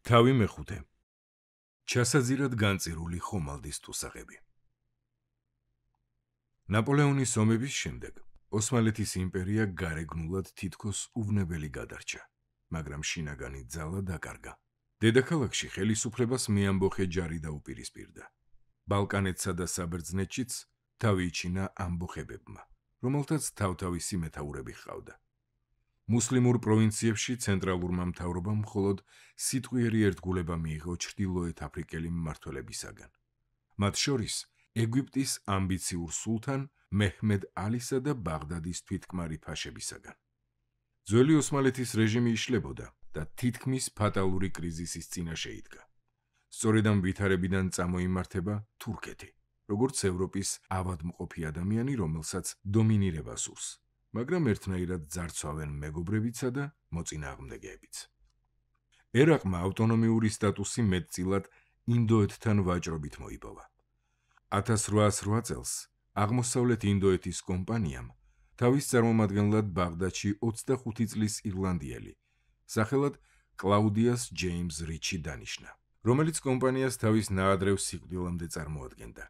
თავი მეხუთე. ჩასაძირად განწირული ხომალდის თუსაღები. ნაპოლეონის ომების შემდეგ ოსმალეთის იმპერია გარეგნულად თითქოს უვნებელი გადარჩა, მაგრამ შინაგანი ძალა დაკარგა. დედაქალაქში ხელისუფლებას მეამბოხე ჯარი დაუპირისპირდა. ბალკანეთსა და საბერძნეთშიც თავი იჩინა ამბოხებებმა, რომელთაც თავთავისი მეთაურები ჰყავდა. მუსლიმურ პროვინციებში ცენტრალურმა მთავრობამ მხოლოდ სიტყვიერი ერთგულება მიიღო ჩრდილოეთ აფრიკელი მმართველებისაგან. მათ შორის ეგვიპტის ამბიციურ სულთან მეჰმედ ალისა და ბაღდადის თვითკმარი ფაშებისაგან. ძველი ოსმალეთის რეჟიმი იშლებოდა და თითქმის ფატალური კრიზისის წინაშე იდგა. სწორედ ამ ვითარებიდან წამოიმართება თურქეთი, როგორც ევროპის ავადმყოფი ადამიანი, რომელსაც დომინირება სურს, მაგრამ ერთნაირად ძარცვავენ მეგობრებიცა და მოწინააღმდეგეებიც. ერაყმა ავტონომიური სტატუსი მეტწილად ინდოეთთან ვაჭრობით მოიპოვა. 1808 წელს აღმოსავლეთ ინდოეთის კომპანიამ თავის წარმომადგენლად ბაღდადში 25 წლის ირლანდიელი, სახელად კლაუდიას ჯეიმზ რიჩი დანიშნა, რომელიც კომპანიას თავის ნაადრევ სიკვდილამდე წარმოადგენდა.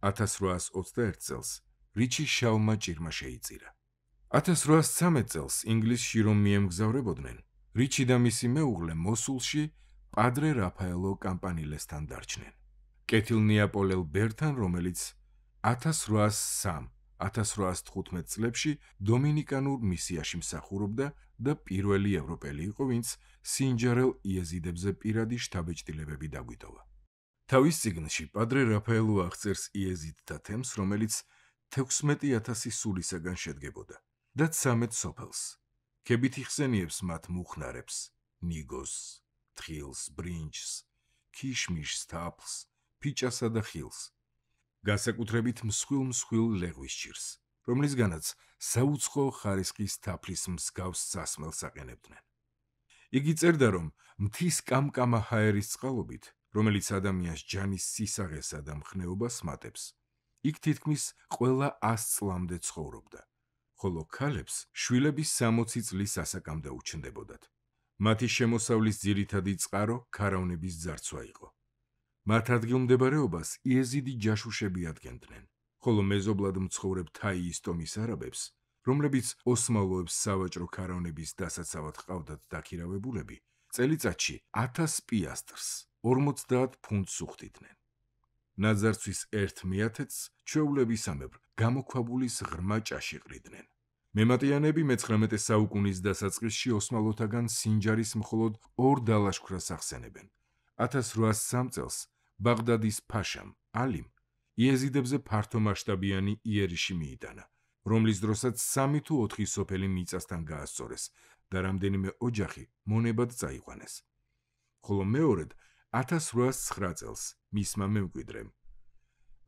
1821 წელს რიჩი შავმა ჭირმა შეიწირა. 1813 წელს ინგლისში რომ მიემგზავრებოდნენ, რიჩი და მისი მეუღლე მოსულში პადრე რაფაელო კამპანილესთან დარჩნენ. კეთილნეაპოლელ ბერთან, რომელიც 1803-1815 წლებში დომინიკანურ მისიაში მსახურობდა და პირველი ევროპელი იყო, ვინც სინჯარელ იეზიდებზე პირადი შთაბეჭდილებები დაგვიტოვა. თავის წიგნში პადრე რაფაელო აღწერს იეზიდთა თემს, რომელიც 16,000 სულისაგან შედგებოდა და 13 სოფელს. ქებით იხსენიებს მათ მუხნარებს, ნიგოს, თხილს, ბრინჯს, ქიშმიშს, თაფლს, ფიჭასა და ხილს, განსაკუთრებით მსხვილ ლეღვის ჭირს, რომლისგანაც საუცხო ხარისხის თაფლის მსგავს სასმელს აყენებდნენ. იგი წერდა, რომ მთის კამკამა ჰაერის წყალობით, რომელიც ადამიანს ჯანის სისაღესა და მხნეობას მატებს, იქ თითქმის ყველა 100 წლამდე ცხოვრობდა, ხოლო ქალებს შვილების 60 წლის ასაკამდე უჩნდებოდათ. მათი შემოსავლის ძირითადი წყარო ქარავნების ძარცვა იყო. მათ ადგილმდებარეობას იეზიდი ჯაშუშები ადგენდნენ, ხოლო მეზობლად მცხოვრებ თაიის ტომის არაბებს, რომლებიც ოსმალოებს სავაჭრო ქარავნების დასაცავად ჰყავდათ დაქირავებულები, წელიწადში 1000 პიასტრს, 50 ფუნტს უხდიდნენ. ნაძარცვის 1/10-ს ჩვეულებისამებრ გამოქვაბულის ღრმა ჭაში ყრიდნენ. მემატიანები მე-19 საუკუნის დასაწყისში ოსმალოთაგან სინჯარის მხოლოდ 2 დალაშქვრას ახსენებენ. 1803 წელს ბაღდადის ფაშამ ალიმ იეზიდებზე ფართომასშტაბიანი იერიში მიიტანა, რომლის დროსაც 3 თუ 4 სოფელი მიწასთან გაასწორეს და რამდენიმე ოჯახი მონებად წაიყვანეს. ხოლო მეორედ 1809 წელს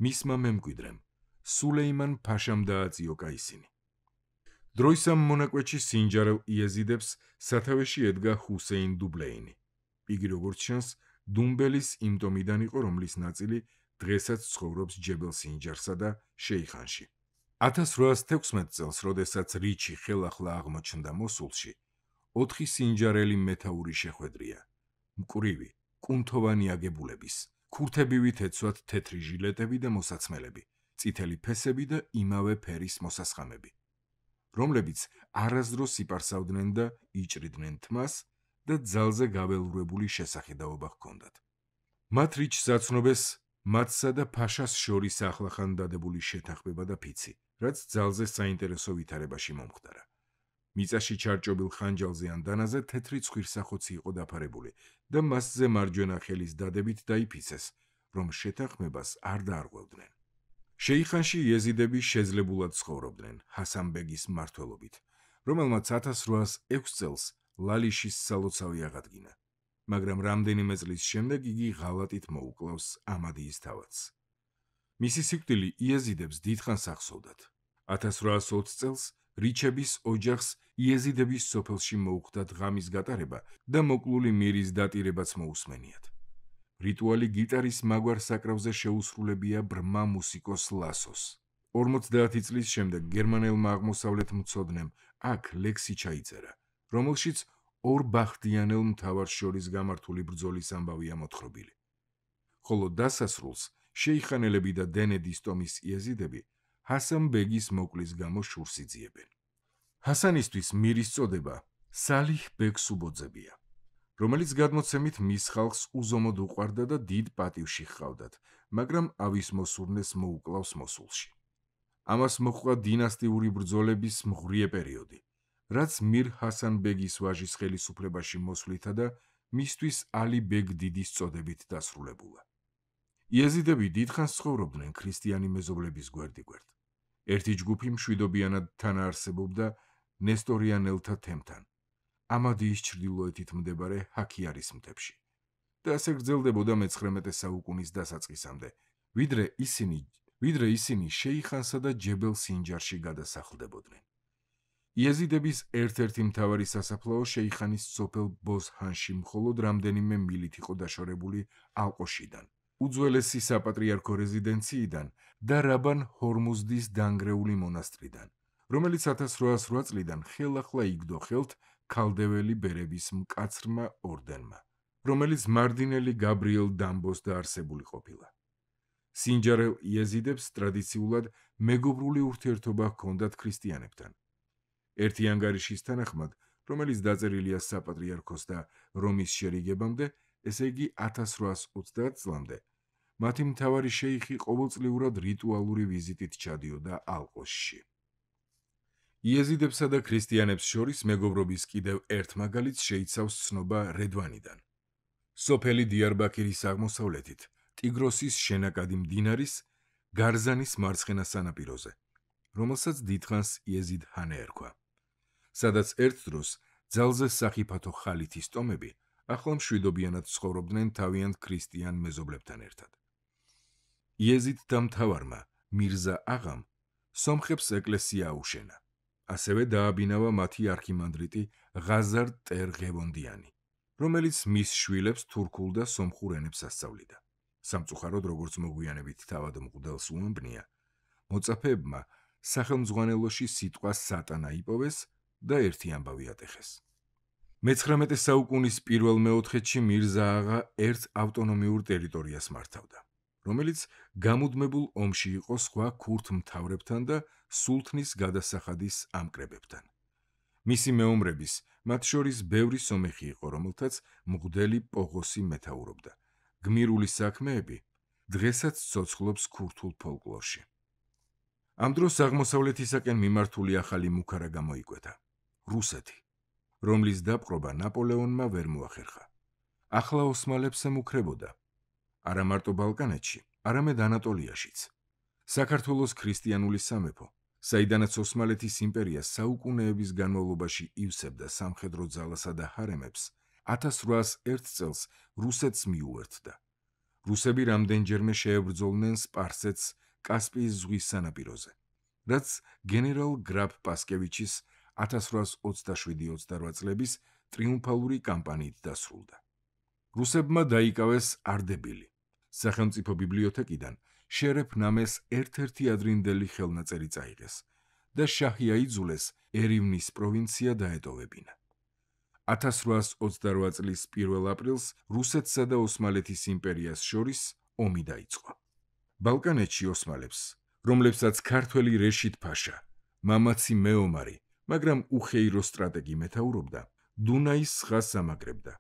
მისმა მემკვიდრემ სულეიმან ფაშამ დააწიოკა ისინი. დროის ამ მონაკვეთში სინჯარელ იეზიდებს სათავეში ედგა ჰუსეინ დუბლეინი. იგი როგორც ჩანს დუმბელის იმ ტომიდან იყო, რომლის ნაწილი დღესაც ცხოვრობს ჯებელ სინჯარსა და შეიხანში. 1816 წელს, როდესაც რიჩი ხელახლა აღმოჩნდა მოსულში, 4 სინჯარელი მეთაური შეხვედრია. მკვრივი, კუნთოვანი აგებულების, ქურთებივი თეცვად თეთრი ჟილეტები და მოსაცმელები, წითელი ფესები და იმავე ფერის მოსასხამები, რომლებიც არასდროს იპარსავდნენ და იჭრიდნენ თმას და ძალზე გაველურებული შესახედაობა ჰქონდათ. მათ რიჩს აცნობეს მათსა და ფაშას შორის ახლახან დადებული შეთანხმება და ფიცი, რაც ძალზე საინტერესო ვითარებაში მომხდარა. მიწაში ჩარჭობილ ხანჯალზე ან დანაზე თეთრი ცხვირსახოცი იყო დაფარებული და მასზე მარჯვენა ხელის დადებით დაიფიცეს, რომ შეთანხმებას არ დაარღვევდნენ. შეიხანში იეზიდები შეძლებულად ცხოვრობდნენ ჰასანბეგის მმართველობით, რომელმაც 1806 წელს ლალიშის სალოცავი აღადგინა, მაგრამ რამდენიმე წლის შემდეგ იგი ღალატით მოუკლავს ამადიის თავადს. მისი სიკვდილი იეზიდებს დიდხანს ახსოვდათ. 1820 წელს რიჩების ოჯახს იეზიდების სოფელში მოუხდათ ღამის გატარება და მოკლული მირის დატირებაც მოусმენიათ. რიტუალი გიტარის მაგვარ საკრავზე შეუსრულებია ბრმა მუსიკოს ლასოს. 50 წლის შემდეგ გერმანელმა აღმოსავლეთ მცოდნემ აქ ლექსი ჩაიწერა, რომელშიც ორ ბახტიანელ მთავარს შორის გამართული ბრძოლის ამბავია მოთხრობილი. ხოლო დასასრულს შეიხანელები და დენედის ტომის იეზიდები ჰასან ბეგის მოკლის გამო შურს იძიებენ. ჰასანისთვის მირის წოდება სალიჰ ბეგს უბოძებია, რომელიც გადმოცემით მის ხალხს უზომოდ უყვარდა და დიდ პატივში ჰყავდათ, მაგრამ ავის მოსურნეს მოუკლავს მოსულში. ამას მოჰყვა დინასტიური ბრძოლების მღვრიე პერიოდი, რაც მირ ჰასან ბეგის ვაჟის ხელისუფლებაში მოსვლითა და მისთვის ალი ბეგ დიდის წოდებით დასრულებულა. იეზიდები დიდხანს ცხოვრობდნენ ქრისტიანი მეზობლების გვერდიგვერდ. ერთი ჯგუფი მშვიდობიანად თანაარსებობდა ნესტორიანელთა თემთან, ამადიის ჩრდილოეთით მდებარე ჰაქიარის მთებში და ასე გრძელდებოდა მე-19 საუკუნის დასაწყისამდე, ვიდრე ისინი შეიხანსა და ჯებელ სინჯარში გადასახლდებოდნენ. იეზიდების ერთ-ერთი მთავარი სასაფლაო შეიხანის სოფელ ბოზჰანში მხოლოდ რამდენიმე მილით იყო დაშორებული ალყოშიდან, უძველესი საპატრიარქო რეზიდენციიდან და რაბან ჰორმუზდის დანგრეული მონასტრიდან, რომელიც 1808 წლიდან ხელახლა იგდო ხელთ ქალდეველი ბერების მკაცრმა ორდენმა, რომელიც მარდინელი გაბრიელ დამბოს დაარსებული ყოფილა. სინჯარელ იეზიდებს ტრადიციულად მეგობრული ურთიერთობა ჰქონდათ ქრისტიანებთან. ერთი ანგარიშის თანახმად, რომელიც დაწერილია საპატრიარქოს და რომის შერიგებამდე, ესე იგი 1830 წლამდე, მათი მთავარი შეიხი ყოველწლიურად რიტუალური ვიზიტით ჩადიოდა ალყოშში. იეზიდებსა და ქრისტიანებს შორის მეგობრობის კიდევ ერთ მაგალითს შეიცავს ცნობა რედვანიდან. სოფელი დიარბაქირის აღმოსავლეთით, ტიგროსის შენაკადი მდინარის გარზანის მარცხენა სანაპიროზე, რომელსაც დიდხანს იეზიდ ჰანე ერქვა, სადაც ერთ დროს ძალზე სახიფათო ხალითის ტომები ახლა მშვიდობიანად ცხოვრობდნენ თავიანთ ქრისტიან მეზობლებთან ერთად. იეზიდთა მთავარმა მირზა აღამ სომხებს ეკლესია აუშენა. ასევე დააბინავა მათი არქიმანდრიტი ღაზარ ტერ ღევონდიანი, რომელიც მის შვილებს თურქულ და სომხურ ენებს ასწავლიდა. სამწუხაროდ, როგორც მოგვიანებით თავად მღვდელს უამბნია, მოწაფეებმა სახელმძღვანელოში სიტყვა სატანა იპოვეს და ერთი ამბავი ატეხეს. მე-19 საუკუნის პირველ მეოთხედში მირზა აღა ერთ ავტონომიურ ტერიტორიას მართავდა, რომელიც გამუდმებულ ომში იყო სხვა ქურთ მთავრებთან და სულთნის გადასახადის ამკრებებთან. მისი მეომრების, მათ შორის ბევრი სომეხი იყო, რომელთაც მღვდელი პოღოსი მეთაურობდა. გმირული საქმეები დღესაც ცოცხლობს ქურთულ ფოლკლორში. ამ დროს აღმოსავლეთისაკენ მიმართული ახალი მუქარა გამოიკვეთა, რუსეთი, რომლის დაპყრობა ნაპოლეონმა ვერ მოახერხა. ახლა ოსმალებს ემუქრებოდა, არა მარტო ბალკანეთში, არამედ ანატოლიაშიც. საქართველოს ქრისტიანული სამეფო, საიდანაც ოსმალეთის იმპერია საუკუნეების განმავლობაში ივსებდა სამხედრო ძალასა და ჰარემებს, 1801 წელს რუსეთს მიუერთდა. რუსები რამდენჯერმე შეებრძოლნენ სპარსეთს კასპიის ზღვის სანაპიროზე, რაც გენერალ გრაფ პასკევიჩის 1827-28 წლების ტრიუმფალური კამპანიით დასრულდა. რუსებმა დაიკავეს არდებილი. სახელმწიფო ბიბლიოთეკიდან შერეფ ნამეს ერთ-ერთი ადრინდელი ხელნაწერი წაიღეს და შაჰი აიძულეს ერევნის პროვინცია დაეტოვებინა. 1828 წლის 1 აპრილს რუსეთსა და ოსმალეთის იმპერიას შორის ომი დაიწყო. ბალკანეთში ოსმალებს, რომლებსაც ქართველი რეშიდ ფაშა, მამაცი მეომარი, მაგრამ უხეირო სტრატეგი მეთაურობდა, დუნაის ზღვას ამაგრებდა.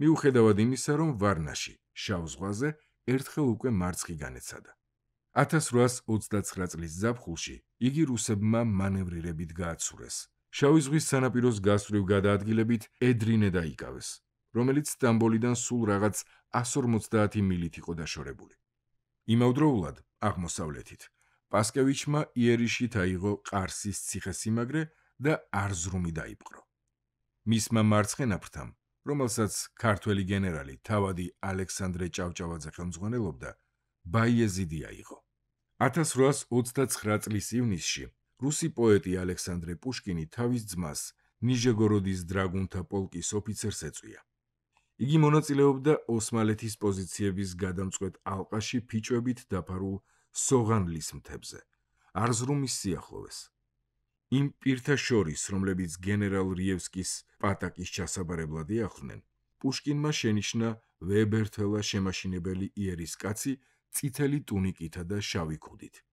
მიუხედავად იმისა, რომ ვარნაში, შავ ზღვაზე, ერთხელ უკვე მარცხი განეცადა. 1829 წლის ზაფხულში იგი რუსებმა მანევრირებით გააცურეს. შავი ზღვის სანაპიროს გასწვრივ გადაადგილებით ედრინე დაიკავეს, რომელიც სტამბოლიდან სულ რაღაც 150 მილით იყო დაშორებული. იმავდროულად, აღმოსავლეთით, პასკევიჩმა იერიშით აიღო ყარსის ციხესიმაგრე და არზრუმი დაიპყრო. მისმა მარცხენა ფრთამ, რომელსაც ქართველი გენერალი თავადი ალექსანდრე ჭავჭავაძე ხელმძღვანელობდა, ბაიეზიდი აიღო. 1829 წლის ივნისში რუსი პოეტი ალექსანდრე პუშკინი თავის ძმას ნიჟეგოროდის დრაგუნთა პოლკის ოფიცერს ეწვია. იგი მონაწილეობდა ოსმალეთის პოზიციების გადამწყვეტ ალყაში ფიჭვებით დაფარულ სოღანლის მთებზე, არზრუმის სიახლოვეს. იმ პირთა შორის, რომლებიც გენერალ რივსკის პატაკის ჩასაბარებლად იახლნენ, პუშკინმა შენიშნა ვებერთელა შემაშინებელი იერის კაცი წითელი ტუნიკითა და შავი ქუდით.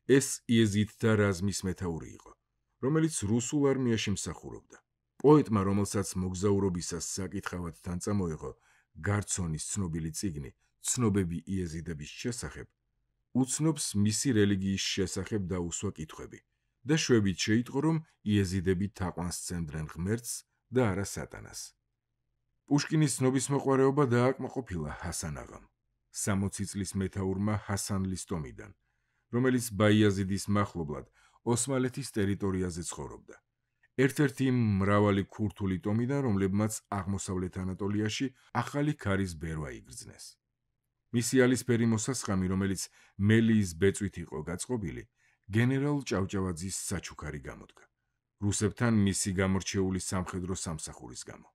ეს იეზიდთა რაზმის მეთაური იყო, რომელიც რუსულ არმიაში მსახურობდა. პოეტმა, რომელსაც მოგზაურობისას საკითხავად თან წამოიღო გარცონის ცნობილი წიგნი ცნობები იეზიდების შესახებ, უცნობს მისი რელიგიის შესახებ დაუსვა კითხვები და შვებით შეიტყო, რომ იეზიდები თაყვანს სცემდნენ ღმერთს და არა სატანას. პუშკინის ცნობისმოყვარეობა დააკმაყოფილა ჰასან აღამ, 60 წლის მეთაურმა ჰასან ლისტომიდან, რომელიც ბაიაზიდის მახლობლად ოსმალეთის ტერიტორიაზე ცხოვრობდა. ერთ-ერთი მრავალი ქურთული ტომიდან, რომლებმაც აღმოსავლეთ ანატოლიაში ახალი ქარის ბერვა იგრძნეს. მისი ალისფერი მოსასხამი, რომელიც მელიის ბეწვით იყო გაწყობილი, გენერალ ჭავჭავაძის საჩუქარი გამოდგა. რუსებთან მისი გამორჩეული სამხედრო სამსახურის გამო.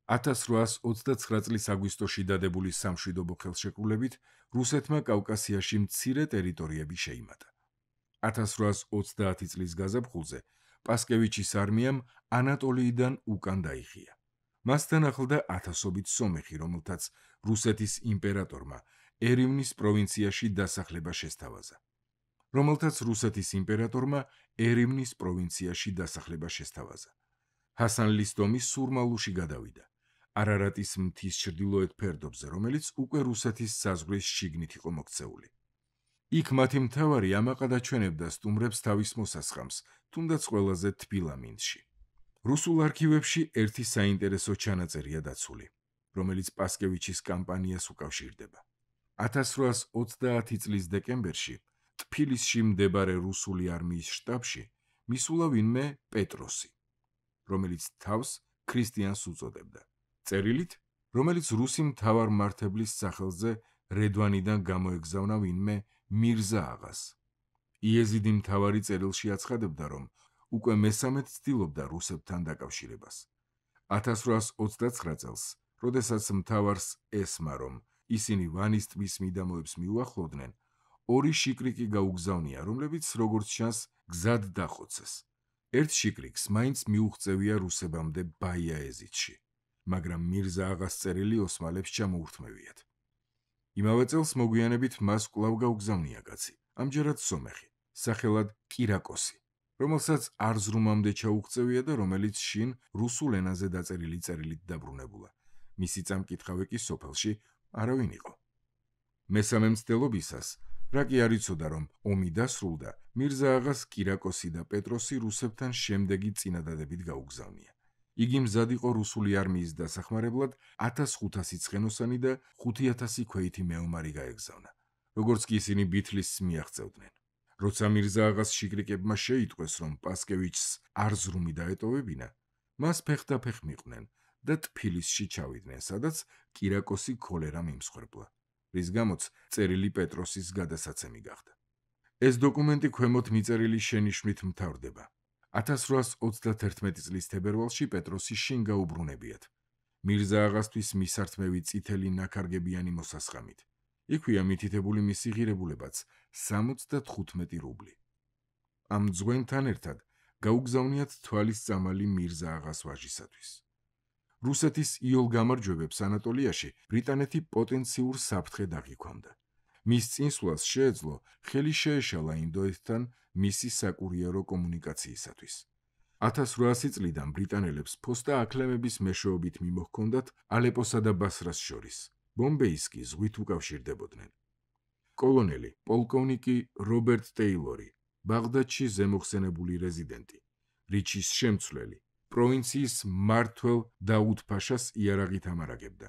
1829 წლის აგვისტოში დადებული სამშვიდობო ხელშეკრულებით რუსეთმა კავკასიაში მცირე ტერიტორიები შეიმატა. 1830 წლის გაზაფხულზე პასკევიჩის არმიამ ანატოლიიდან უკან დაიხია. მასთან ახლდა ათასობით სომეხი, რომელთაც რუსეთის იმპერატორმა ერევნის პროვინციაში დასახლება შესთავაზა. ჰასან ლისტომი სურმალუში გადავიდა, არარატის მთის ჩრდილოეთ ფერდობზე, რომელიც უკვე რუსეთის საზღვრის შიგნით იყო მოქცეული. იქ მათი მთავარი ამაყად აჩვენებდა სტუმრებს თავის მოსასხამს, თუნდაც ყველაზე თბილ ამინდში. რუსულ არქივებში ერთი საინტერესო ჩანაწერია დაცული, რომელიც პასკევიჩის კამპანიას უკავშირდება. 1830 წლის დეკემბერში ტფილისში მდებარე რუსული არმიის შტაბში მისულა ვინმე პეტროსი, რომელიც თავს ქრისტიანს უწოდებდა. წერილით, რომელიც რუსი მთავარმართებლის სახელზე რედვანიდან გამოეგზავნა ვინმე მირზა აღას. იეზიდი მთავარი წერილში აცხადებდა, რომ უკვე მესამედ ცდილობდა რუსებთან დაკავშირებას. 1829 წელს, როდესაც მთავარს ესმა, რომ ისინი ვანის ტბის მიდამოებს მიუახლოვდნენ, ორი შიკრიკი გაუგზავნია, რომლებიც, როგორც ჩანს, გზად დახოცეს. ერთ შიკრიკს მაინც მიუღწევია რუსებამდე ბაიაეზიდში, მაგრამ მირზა აღას წერილი ოსმალებს ჩამოურთმევიათ. იმავე წელს მოგვიანებით მას კვლავ გაუგზავნია კაცი, ამჯერად სომეხი, სახელად კირაკოსი, რომელსაც არზრუმამდე ჩაუღწევია და რომელიც შინ რუსულ ენაზე დაწერილი წერილით დაბრუნებულა. მისი წამკითხავი კი სოფელში არავინ იყო. მესამე მცდელობისას, რა კი არ იცოდა, რომ ომი დასრულდა, მირზა აღას კირაკოსი და პეტროსი რუსებთან შემდეგი წინადადებით გაუგზავნია. იგი მზად იყო რუსული არმიის დასახმარებლად 1500 ცხენოსანი და 5000 ქვეითი მეომარი გაეგზავნა, როგორც კი ისინი ბითლისს მიაღწევდნენ. როცა მირზა აღას შიკრიკებმა შეიტყვეს, რომ პასკევიჩს არზრუმი დაეტოვებინა, მას ფეხდაფეხ მიყვნენ და ტფილისში ჩავიდნენ, სადაც კირაკოსი ქოლერამ იმსხვერპლა, რის გამოც წერილი პეტროსის გადასაცემი გახდა. ეს დოკუმენტი ქვემოთ მიწერილი შენიშვნით მთავრდება. 1831 წლის თებერვალში პეტროსი შინ გაუბრუნებიათ. მირზა აღასთვის მისართმევი წითელი ნაქარგებიანი მოსასხამით. იქვია მითითებული მისი ღირებულებაც 75 რუბლი. ამ ძღვენთან ერთად გაუგზავნიათ თვალისწამალი მირზა აღას ვაჟისათვის. რუსეთის იოლ გამარჯვებებს ანატოლიაში ბრიტანეთი პოტენციურ საფრთხედ აღიქვამდა. მის წინსვლას შეეძლო ხელი შეეშალა ინდოეთთან მისი საკურიერო კომუნიკაციისათვის. 1800 წლიდან ბრიტანელებს ფოსტა აკლემების მეშვეობით მიმოჰქონდათ ალეპოსა და ბასრას შორის, ბომბეის კი ზღვით უკავშირდებოდნენ. კოლონელი, პოლკოვნიკი რობერტ ტეილორი, ბაღდადში ზემოხსენებული რეზიდენტი, რიჩის შემცვლელი, პროვინციის მმართველ დაუდ-ფაშას იარაღით ამარაგებდა.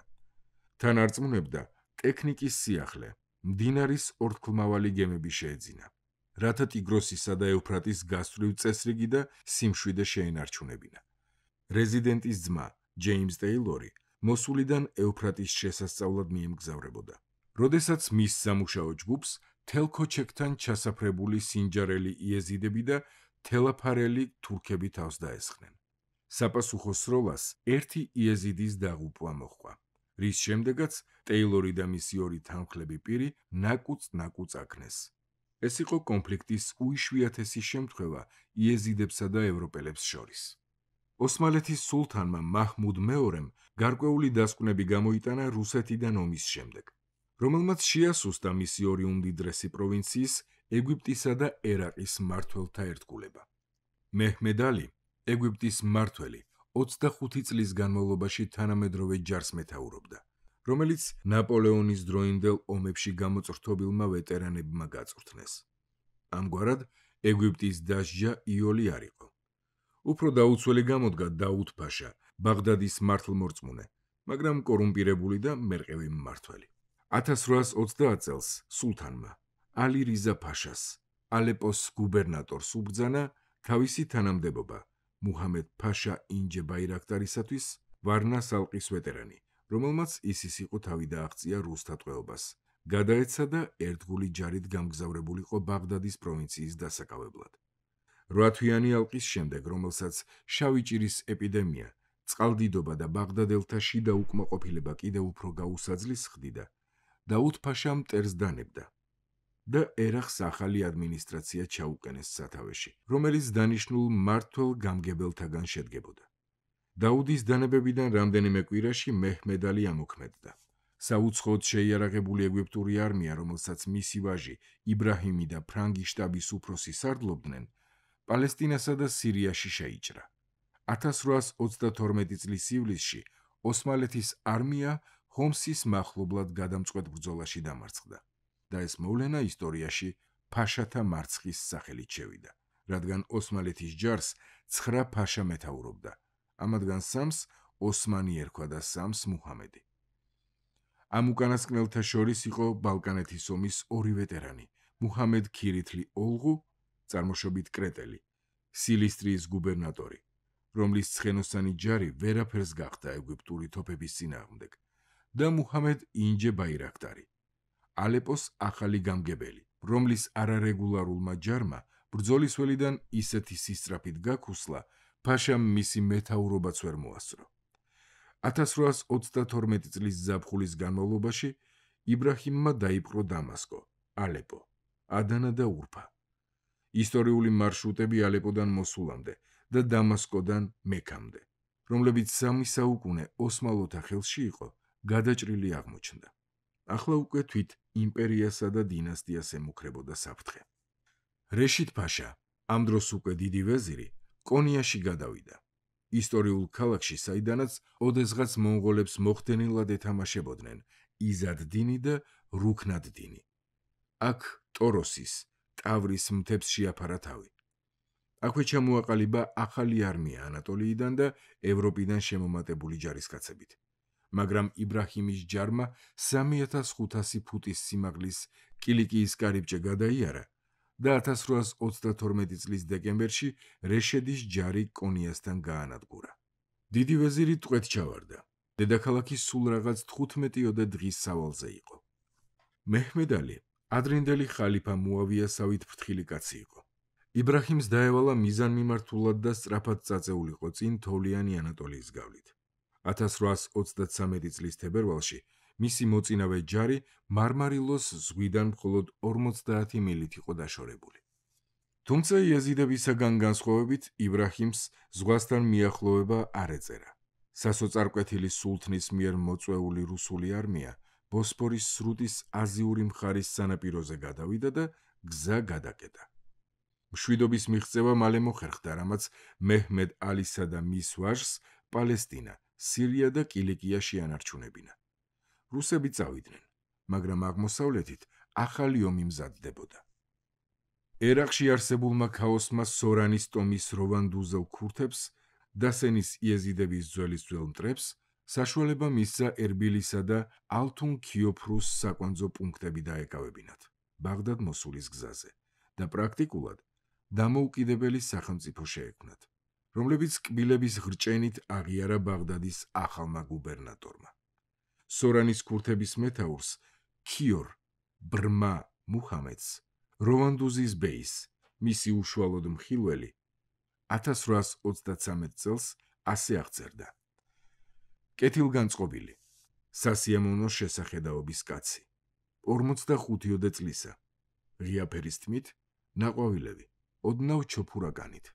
თან არწმუნებდა ტექნიკის სიახლე, მდინარის ორთქლმავალი გემები შეეძინა, რათა ტიგროსისა და ეუფრატის გასწვრივ წესრიგი და სიმშვიდე შეენარჩუნებინა. რეზიდენტის ძმა, ჯეიმზ ტეილორი, მოსულიდან ეუფრატის შესასწავლად მიემგზავრებოდა. როდესაც მის სამუშაო ჯგუფს თელქოჩეკთან ჩასაფრებული სინჯარელი იეზიდები და თელაფარელი თურქები თავს დაესხნენ. საპასუხო სროლას ერთი იეზიდის დაღუპვა მოჰყვა, რის შემდეგაც ტეილორი და მისი ორი თანმხლები პირი ნაკუწ-ნაკუწ აქნეს. ეს იყო კონფლიქტის უიშვიათესი შემთხვევა იეზიდებსა და ევროპელებს შორის. ოსმალეთის სულთანმა მაჰმუდ მეორემ გარკვეული დასკვნები გამოიტანა რუსეთიდან ომის შემდეგ, რომელმაც შეასუსტა მისი ორი უმდიდრესი პროვინციის, ეგვიპტისა და ერაყის მმართველთა ერთგულება. მეჰმედ ალი, ეგვიპტის მმართველი, 25 წლის განმავლობაში თანამედროვე ჯარს მეთაურობდა, რომელიც ნაპოლეონის დროინდელ ომებში გამოწვრთობილმა ვეტერანებმა გაწვრთნეს. ამგვარად, ეგვიპტის დასჯა იოლი არ იყო. უფრო დაუცველი გამოდგა დაუდ-ფაშა, ბაღდადის მართლმორწმუნე, მაგრამ კორუმპირებული და მერყევი მმართველი. 1830 წელს სულთანმა ალი რიზა ფაშას, ალეპოს გუბერნატორს უბრძანა თავისი თანამდებობა მუჰამედ ფაშა ინჯე ბაირაქტარისათვის, ვარნას ალყის ვეტერანი, რომელმაც ისის იყო თავი დააღწია რუსთა ტყვეობას, გადაეცა და ერთგული ჯარით გამგზავრებულიყო ბაღდადის პროვინციის დასაკავებლად. 8 თვიანი ალყის შემდეგ, რომელსაც შავი ჭირის ეპიდემია, წყალდიდობა და ბაღდადელთა შიდა უკმაყოფილება კიდევ უფრო გაუსაძლის ხდიდა, დაუდ-ფაშა მტერს დანებდა და ერახს ახალი ადმინისტრაცია ჩაუყენეს სათავეში, რომელიც დანიშნულ მმართველ გამგებელთაგან შედგებოდა. დაუდის დანებებიდან რამდენიმე კვირაში მეჰმედ ალი ამოქმედდა. საუცხოოდ შეიარაღებული ეგვიპტური არმია, რომელსაც მისი ვაჟი იბრაჰიმი და ფრანგი შტაბის უფროსი სარდლობდნენ, პალესტინასა და სირიაში შეიჭრა. 1832 წლის ივლისში ოსმალეთის არმია ჰომსის მახლობლად გადამწყვეტ ბრძოლაში დამარცხდა და ეს მოვლენა ისტორიაში ფაშათა მარცხის სახელით შევიდა, რადგან ოსმალეთის ჯარს 9 ფაშა მეთაურობდა, ამათგან 3-ს ოსმანი ერქვა და 3-ს მუჰამედი. ამ უკანასკნელთა შორის იყო ბალკანეთის ომის ორი ვეტერანი, მუჰამედ ქირითლი ოლღუ, წარმოშობით კრეტელი, სილისტრიის გუბერნატორი, რომლის ცხენოსანი ჯარი ვერაფერს გახდა ეგვიპტური თოფების წინააღმდეგ, და მუჰამედ ინჯე ბაირაქტარი, ალეპოს ახალი გამგებელი, რომლის არარეგულარულმა ჯარმა ბრძოლის ველიდან ისეთი სისწრაფით გაქუსლა, ფაშამ მისი მეთაურობაც ვერ მოასწრო. 1832 წლის ზაფხულის განმავლობაში იბრაჰიმმა დაიპყრო დამასკო, ალეპო, ადანა და ურფა. ისტორიული მარშრუტები ალეპოდან მოსულამდე და დამასკოდან მექამდე, რომლებიც 3 საუკუნე ოსმალოთა ხელში იყო, გადაჭრილი აღმოჩნდა. ახლა უკვე თვით იმპერიასა და დინასტიას ემუქრებოდა საფრთხე. რეშიდ ფაშა, ამ დროს უკვე დიდი ვეზირი, კონიაში გადავიდა. ისტორიულ ქალაქში, საიდანაც ოდესღაც მონღოლებს მოხდენილად ეთამაშებოდნენ იზად-დინი და რუქნად-დინი. აქ ტოროსის, ტავრის მთებს შეაფარა თავი. აქვე ჩამოაყალიბა ახალი არმია ანატოლიიდან და ევროპიდან შემომატებული ჯარისკაცებით. მაგრამ იბრაჰიმის ჯარმა 3500 ფუტის სიმაღლის კილიკიის კარიბჭე გადაიარა და 1832 წლის დეკემბერში რეშედის ჯარი კონიასთან გაანადგურა. დიდი ვეზირი ტყვედ ჩავარდა. დედაქალაქი სულ რაღაც 15 დღის სავალზე იყო. მეჰმედ ალი ადრინდელი ხალიფა მუავიასავით ფრთხილი კაცი იყო. იბრაჰიმს დაევალა მიზანმიმართულად და სწრაფად წაწეულიყო წინ თოვლიანი ანატოლიის გავლით. 1833 წლის თებერვალში მისი მოწინავე ჯარი მარმარილოს ზღვიდან მხოლოდ 50 მილით იყო დაშორებული. თუმცა იეზიდებისაგან განსხვავებით იბრაჰიმს ზღვასთან მიახლოვება არ ეწერა. სასოწარკვეთილი სულთნის მიერ მოწვეული რუსული არმია ბოსფორის სრუტის აზიური მხარის სანაპიროზე გადავიდა და გზა გადაკეტა. მშვიდობის მიღწევა მალე მოხერხდა, რამაც მეჰმედ ალისა და მის ვაჟს პალესტინა, სირია და კილიკია შეანარჩუნებინა. რუსები წავიდნენ, მაგრამ აღმოსავლეთით ახალი ომი მზადდებოდა. ერაყში არსებულმა ქაოსმა სორანის ტომის როვანდუზელ ქურთებს, დასენის იეზიდების ძველის ძველ მტრებს, საშუალება მისცა ერბილისა და ალთუნ-ქიოფრუს საკვანძო პუნქტები დაეკავებინათ ბაღდად მოსულის გზაზე და პრაქტიკულად დამოუკიდებელი სახელმწიფო შეექმნათ, რომლებიც კბილების ხრჭენით აღიარა ბაღდადის ახალმა გუბერნატორმა. სორანის ქურთების მეთაურს ქიორ ბრმა მუჰამედს, როვანდუზის ბეის, მისი უშუალოდ მხილველი 1833 წელს ასე აღწერდა: კეთილგანწყობილი, სასიამოვნო შესახედაობის კაცი, 45 წლისა, ღია ფერის თმით, ნაყვავილები, ოდნავ ჩოფურაგანით,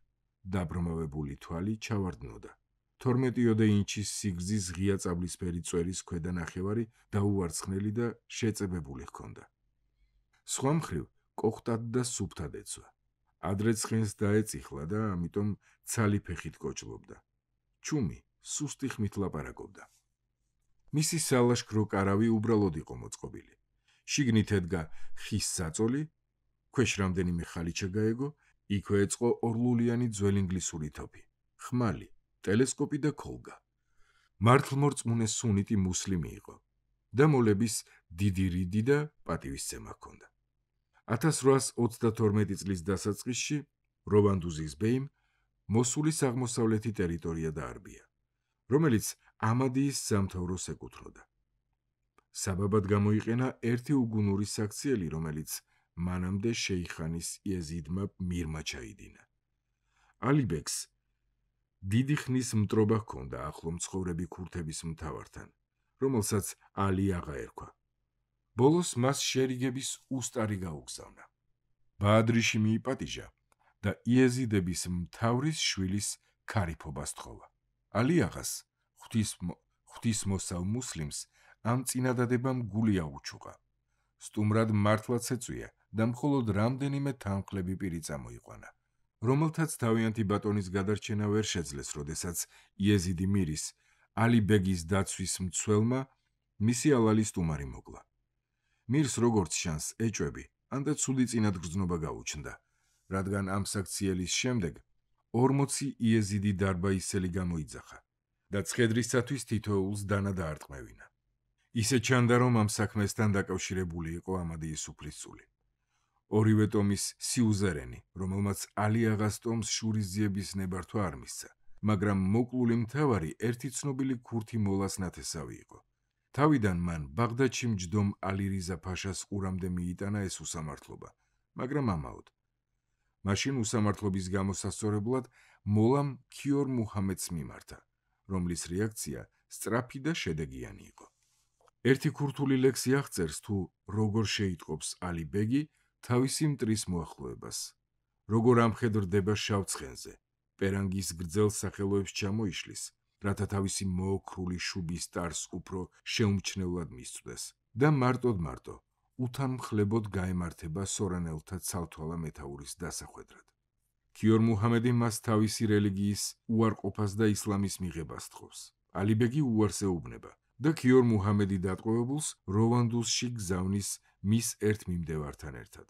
დაბრმავებული თვალი ჩავარდნოდა. 12 ინჩის სიგრძის ღია წაბლისფერი წვერის ქვედა ნახევარი დაუვარცხნელი და შეწებებული ჰქონდა. სხვა მხრივ, კოხტად და სუფთად ეცვა. ადრე ცხენს დაეწიხლა და ამიტომ ცალი ფეხით კოჭლობდა. ჩუმი სუსტი ხმით ლაპარაკობდა. მისი სალაშქრო კარავი უბრალოდ იყო მოწყობილი. შიგნით ედგა ხის საწოლი, ქვეშ რამდენიმე ხალიჩა გაეგო, იქვე ეწყო ორლულიანი ძველი ინგლისური თოფი, ხმალი, ტელესკოპი და ქოლგა. მართლმორწმუნე სუნიტი მუსლიმი იყო და მოლების დიდი რიდი და პატივისცემა ჰქონდა. 1832 წლის დასაწყისში როვანდუზის ბეიმ მოსულის აღმოსავლეთი ტერიტორია დაარბია, რომელიც ამადიის სამთავროს ეკუთვნოდა. საბაბად გამოიყენა ერთი უგუნური საქციელი, რომელიც მანამდე შეიხანის იეზიდმა მირმა ჩაიდინა. ალიბექს დიდი ხნის მტრობა ჰქონდა ახლო მცხოვრები ქურთების მთავართან, რომელსაც ალი აღა ერქვა. ბოლოს მას შერიგების უსტარი გაუგზავნა. ბაადრიში მიიპატიჟა და იეზიდების მთავრის შვილის ქარიფობას თხოვა. ალი აღას ღვთისმოსავ მუსლიმს ამ წინადადებამ გული აუჩუყა. სტუმრად მართლაც ეწვია და მხოლოდ რამდენიმე თანმხლები პირი წამოიყვანა, რომელთაც თავიანთი ბატონის გადარჩენა ვერ შეძლეს, როდესაც იეზიდი მირის, ალი ბეგის დაცვის მცველმა მისი ალალი სტუმარი მოკლა. მირს როგორც ჩანს ეჭვები, ანდა ცუდი წინადგრძნობა გაუჩნდა, რადგან ამ საქციელის შემდეგ 40 იეზიდი დარბაისელი გამოიძახა და ცხედრისათვის თითოეულს დანა დაარტყმევინა. ისე ჩანდა, რომ ამ საქმესთან დაკავშირებული იყო ამადიის უფლისწული. ორივე ტომის სიუზერენი, რომელმაც ალი აღას ტომს შურისძიების ნებართვა არ მისცა, მაგრამ მოკლული მთავარი ერთი ცნობილი ქურთი მოლას ნათესავი იყო. თავიდან მან ბაღდადში მჯდომ ალი რიზა ფაშას ყურამდე მიიტანა ეს უსამართლობა, მაგრამ ამაოდ. მაშინ უსამართლობის გამოსასწორებლად მოლამ ქიორ მუჰამედს მიმართა, რომლის რეაქცია სწრაფი და შედეგიანი იყო. ერთი ქურთული ლექსი აღწერს თუ როგორ შეიტყობს ალი ბეგი თავისი მტრის მოახლოებას, როგორ ამხედრდება შავ ცხენზე, პერანგის გრძელ სახელოებს ჩამოიშლის, რათა თავისი მოოქრული შუბის ტარს უფრო შეუმჩნევლად მისწვდეს და მარტო უთანმხლებოდ გაემართება სორანელთა ცალთვალა მეთაურის დასახვედრად. ქიორ მუჰამედი მას თავისი რელიგიის უარყოფას და ისლამის მიღებას თხოვს. ალი ბეგი უარს ეუბნება და ქიორ მუჰამედი დატყვევებულს როვანდუსში გზავნის მის ერთ მიმდევართან ერთად.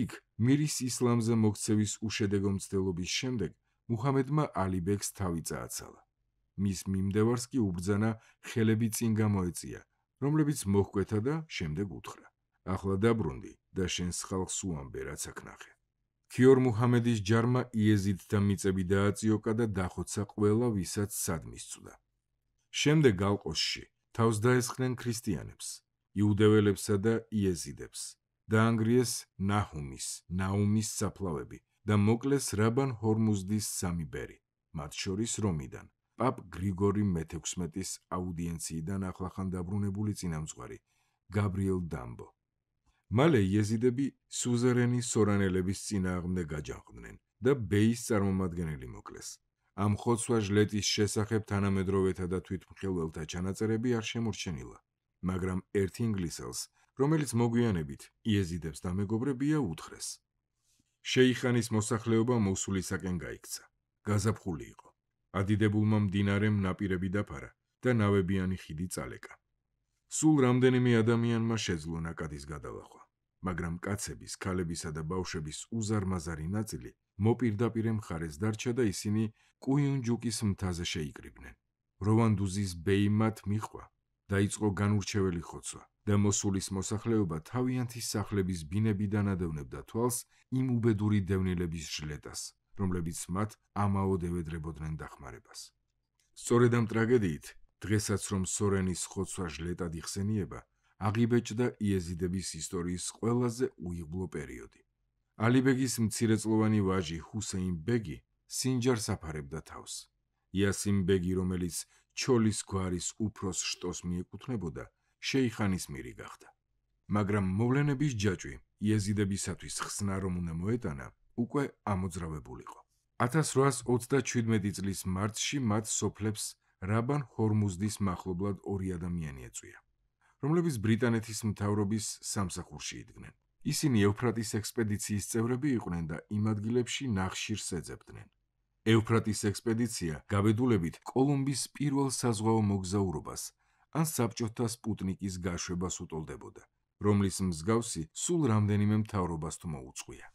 იქ მირის ისლამზე მოქცევის უშედეგო მცდელობის შემდეგ მუჰამედმა ალი ბეგს თავი წააცალა. მის მიმდევარს კი უბრძანა ხელები წინ გამოეწია, რომლებიც მოჰკვეთა და შემდეგ უთხრა: ახლა დაბრუნდი და შენს ხალხს უამბე, რაც აქ ნახე. ქიორ მუჰამედის ჯარმა იეზიდთა მიწები დააწიოკა და დახოცა ყველა, ვისაც სად მისწვდა. შემდეგ ალყოსში თავს დაესხნენ ქრისტიანებს, იუდეველებსა და იეზიდებს, დაანგრიეს ნაუმის საფლავები და მოკლეს რაბან ჰორმუზდის სამი ბერი, მათ შორის რომიდან, პაპ გრიგორი მე-16-ის აუდიენციიდან ახლახან დაბრუნებული წინამძღვარი გაბრიელ დამბო. მალე იეზიდები სუზერენი სორანელების წინააღმდეგ გაჯანყდნენ და ბეის წარმომადგენელი მოკლეს. ამ ხოცვა-ჟლეტის შესახებ თანამედროვეთა და თვითმხილველთა ჩანაწერები არ შემორჩენილა, მაგრამ ერთ ინგლისელს, რომელიც მოგვიანებით იეზიდებს დამეგობრებია, უთხრეს: შეიხანის მოსახლეობა მოსულისაკენ გაიქცა. გაზაფხული იყო. ადიდებულმა მდინარემ ნაპირები დაფარა და ნავებიანი ხიდი წალეკა. სულ რამდენიმე ადამიანმა შეძლო ნაკადის გადალახვა, მაგრამ კაცების, ქალებისა და ბავშვების უზარმაზარი ნაწილი მოპირდაპირე მხარეს დარჩა და ისინი კუიუნჯუკის მთაზე შეიკრიბნენ. როვანდუზის ბეიმად მიჰყვა, დაიწყო განურჩეველი ხოცვა და მოსულის მოსახლეობა თავიანთი სახლების ბინებიდან ადევნებდა თვალს იმ უბედური დევნილების ჟლეტას, რომლებიც მათ ამაოდ ევედრებოდნენ დახმარებას. სწორედ ამ ტრაგედიით, დღესაც რომ სორენის ხოცვა ჟლეტად იხსენიება, აღიბეჭდა იეზიდების ისტორიის ყველაზე უიღბლო პერიოდი. ალი ბეგის მცირეწლოვანი ვაჟი ჰუსეინ ბეგი სინჯარს აფარებდა თავს. იასიმ ბეგი, რომელიც ჩოლის გვარის უფროს შტოს მიეკუთვნებოდა, შეიხანის მირი გახდა. მაგრამ მოვლენების ჯაჭვი იეზიდებისათვის ხსნა რომ უნდა მოეტანა, უკვე ამოძრავებულიყო. 1837 წლის მარტში მათ სოფლებს რაბან ჰორმუზდის მახლობლად ორი ადამიანი ეწვია, რომლებიც ბრიტანეთის მთავრობის სამსახურში იდგნენ. ისინი ევფრატის ექსპედიციის წევრები იყვნენ და იმ ადგილებში ნახშირს ეძებდნენ. ევფრატის ექსპედიცია გაბედულებით კოლუმბის პირველ საზღვაო მოგზაურობას ან საბჭოთა სპუტნიკის გაშვებას უტოლდებოდა, რომლის მსგავსი სულ რამდენიმე მთავრობას თუ მოუწყვია.